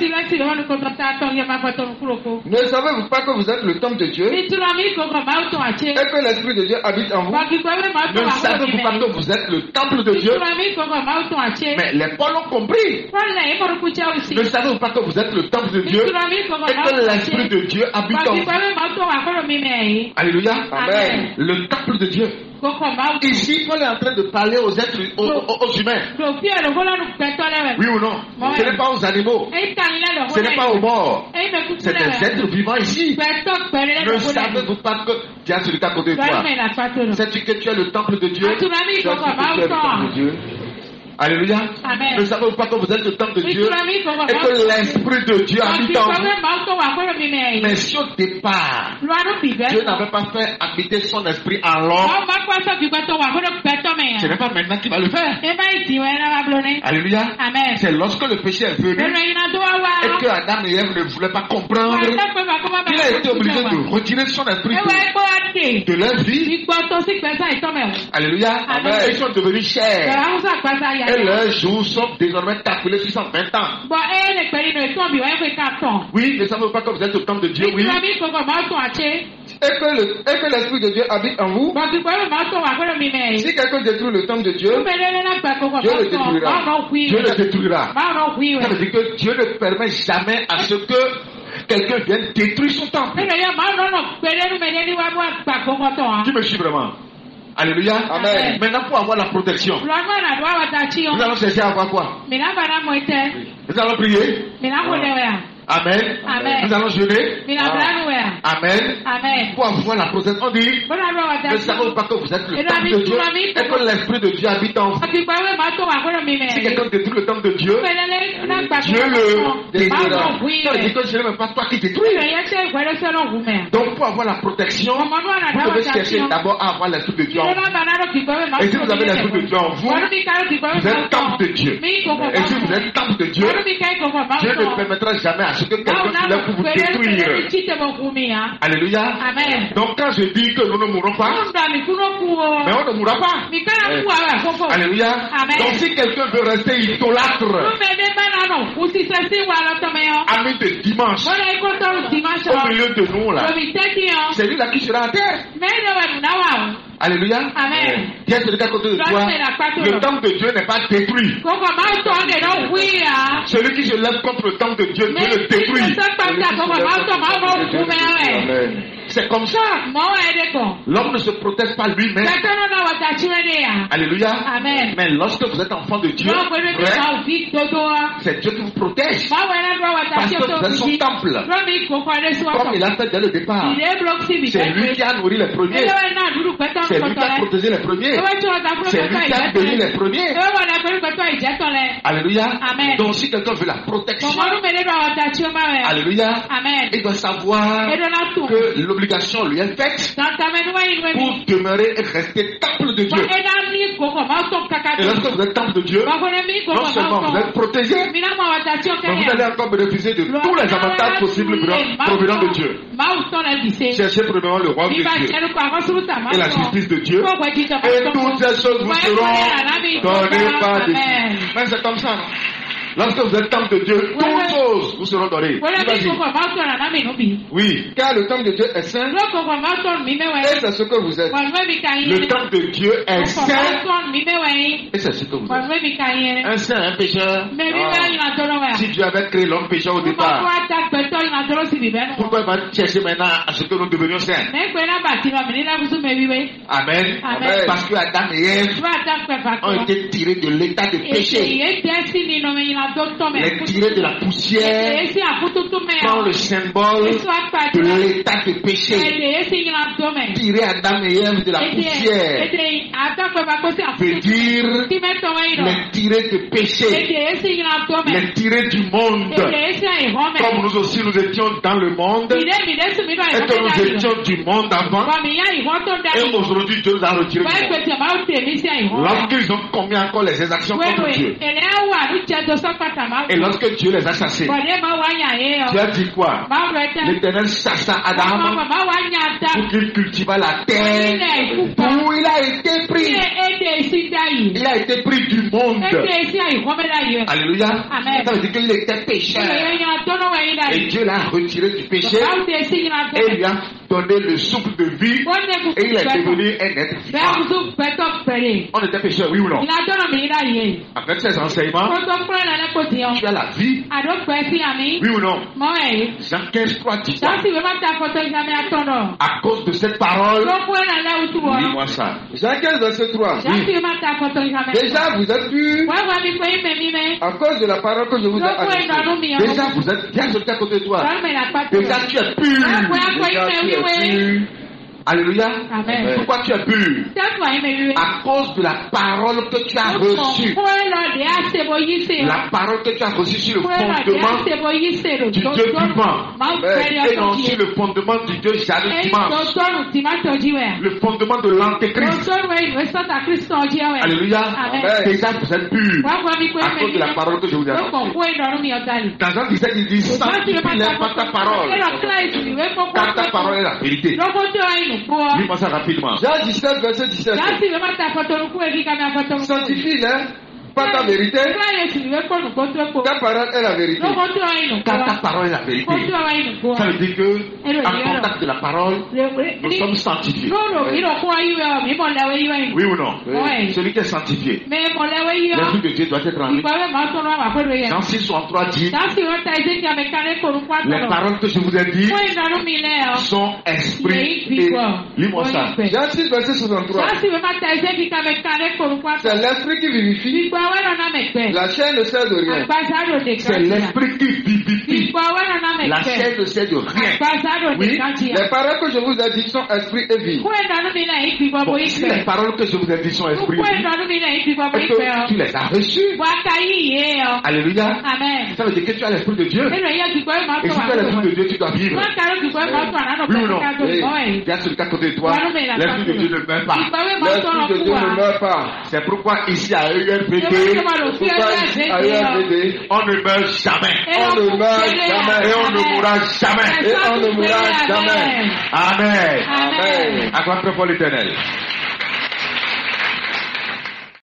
savez-vous pas que vous êtes le temple de Dieu et que l'Esprit de Dieu habite en vous? Ne savez-vous pas que vous êtes le temple de Dieu? Mais les Paul ont compris. Ne savez-vous pas que vous êtes le temple de Dieu et que l'Esprit de Dieu habite en vous? Alléluia. Amen. Le temple de Dieu. Ici, Paul est en train de parler aux êtres, aux humains. Oui ou non? Ce n'est pas aux animaux. Ce n'est pas aux morts. C'est des êtres vivants ici. Ne savez-vous pas que tu as celui à côté de toi? Sais-tu que tu es le temple de Dieu? Tu es le temple de Dieu. Alléluia. Amen. Ne savez-vous pas que vous êtes le temple de Dieu et que l'Esprit de Dieu habite en vous? Mais si au départ, Dieu n'avait pas fait habiter son esprit en l'homme, ce n'est pas maintenant qu'il va le faire. Alléluia. Amen. C'est lorsque le péché est venu et que Adam et Ève ne voulaient pas comprendre, il a été obligé de retirer son esprit de leur vie. Alléluia. Amen. Ils sont devenus chers. Et leurs jours sont désormais calculés 620 ans. Oui, ne savez-vous pas que vous êtes au temple de Dieu? Oui. Et que l'Esprit de Dieu habite en vous. Si quelqu'un détruit le temple de Dieu, Dieu le détruira. Dieu le détruira. Ça veut dire que Dieu ne permet jamais à ce que quelqu'un vienne détruire son temple. Tu me suis vraiment? Alléluia. Amen. Maintenant, pour avoir la protection, nous allons chercher à avoir quoi? Nous allons prier. Amen. Amen. Nous allons jeûner. Amen. Amen. Pour avoir la protection, on dit, ne savez pas que vous êtes le temple de Dieu et que l'Esprit de Dieu habite en vous. Si quelqu'un détruit le temple de Dieu, Dieu le détruira. Ça veut dire que ce n'est même pas toi qui détruis. Donc pour avoir la protection, vous devez chercher d'abord à avoir l'Esprit de Dieu en vous. Et si vous avez l'Esprit de Dieu en vous, vous êtes temple de Dieu. Et si vous êtes temple de Dieu, Dieu ne permettra jamais à ce que quelqu'un se lève pour vous détruire. Alléluia. Amen. Donc quand je dis que nous ne mourrons pas, mais on ne mourra pas. Alléluia. Amen. Donc si quelqu'un veut rester idolâtre, ami de dimanche, au milieu de nous là, c'est lui là qui sera à terre. Alléluia. Amen. Tiens celui à côté de toi. Le temple de Dieu n'est pas détruit. Celui qui se lève contre le temple de Dieu, Dieu le détruit. Amen. C'est comme ça. L'homme ne se protège pas lui-même. Alléluia. Amen. Mais lorsque vous êtes enfant de Dieu, c'est Dieu qui vous protège. Parce que vous êtes son temple. Comme il a fait dès le départ. C'est lui qui a nourri les premiers. C'est lui qui a protégé les premiers. C'est lui qui a béni les premiers. Alléluia. Amen. Donc si quelqu'un veut la protection, alléluia, amen, il doit savoir que l'obligation lui est faite pour demeurer et rester temple de Dieu. Et lorsque vous êtes temple de Dieu, non seulement vous êtes protégé, mais vous allez encore bénéficier de tous les avantages possibles provenant de Dieu. Cherchez premièrement le royaume de Dieu et la justice de Dieu, et toutes ces choses vous seront données par Dieu. Mais c'est comme ça. Lorsque vous êtes temple de Dieu, toutes choses vous seront données. Oui, car le temple de Dieu est saint, et c'est ce que vous êtes. Le temple de Dieu est saint, et c'est ce que vous êtes. Un saint, un pécheur. Si Dieu avait créé l'homme pécheur au départ, pourquoi il va chercher maintenant à ce que nous devenions saints? Amen. Amen. Parce que Adam et Ève ont été tirés de l'état de péché. Les tirés de la poussière sont le symbole de l'état de péché. Tirer Adam et Ève de la poussière veut dire les tirer de péché, les tirer du monde, comme nous aussi nous étions étions dans le monde et que nous étions du monde avant, et aujourd'hui Dieu nous a retirés du monde. Lorsqu'ils ont commis encore les exactions contre Dieu, et lorsque Dieu les a chassés, Dieu a dit quoi? L'Éternel chassa Adam pour qu'il cultivât la terre, où il a été pris. Il a été pris du monde. Alléluia. Ça veut dire qu'il était pécheur. Et Dieu l'a retiré du péché et lui a donné le souffle de vie et il est devenu un être vivant. On était pécheur, oui ou non? Avec ces enseignements, tu as la vie. Oui ou non? Jean 15, 3 dit ça. À cause de cette parole, lis-moi ça.
Jean 15, verset 3.
Oui.
Déjà vous êtes purs à cause de la parole que je vous ai annoncée.
Déjà vous êtes bien sur à côté de toi. Déjà tu es pur. Déjà tu es pur. Alléluia. Amen. Pourquoi tu es pur? À cause de la parole que tu as reçue. La parole que tu as reçue sur le fondement du Dieu vivant. Et non sur le fondement du Dieu dimanche. Le fondement de l'antéchrist. Alléluia. Amen. Déjà vous êtes pur à cause de la parole que je vous ai annoncée. Dans Jean 17, il dit sanctifie-les par ta parole. Car ta parole est la vérité. Lis-moi ça rapidement.
Jean 17, verset 17. Sanctifie-les par ta vérité. Ta parole est la vérité.
Car ta parole est la vérité. Ça veut dire que, en contact de la parole, nous sommes sanctifiés. Oui ou non? Oui. Celui qui est sanctifié. L'Esprit de Dieu doit être en lui. Jean 6, 63 dit les paroles que je vous ai dites sont esprit et lis-moi ça.
Jean 6, verset 63. C'est l'esprit qui vivifie. La chair ne sert de rien.
C'est l'esprit qui vivifie. La chair ne sert de rien. Oui.
Les paroles que je vous ai dites sont esprit et vie.
Bon, si les paroles que je vous ai dites sont esprit et vie, tu les as reçues. Alléluia. Ça veut dire que tu as l'esprit de Dieu. Et si tu as l'esprit de Dieu, tu dois vivre. Oui ou non? Il y a celui à côté de toi. L'esprit de Dieu ne meurt pas.
L'esprit de Dieu ne meurt pas.
C'est pourquoi ici à URPD, on ne meurt jamais.
On ne meurt jamais.
Et on ne mourra jamais.
Et on ne mourra jamais.
Amen.
Amen.
Acclame pour l'Éternel.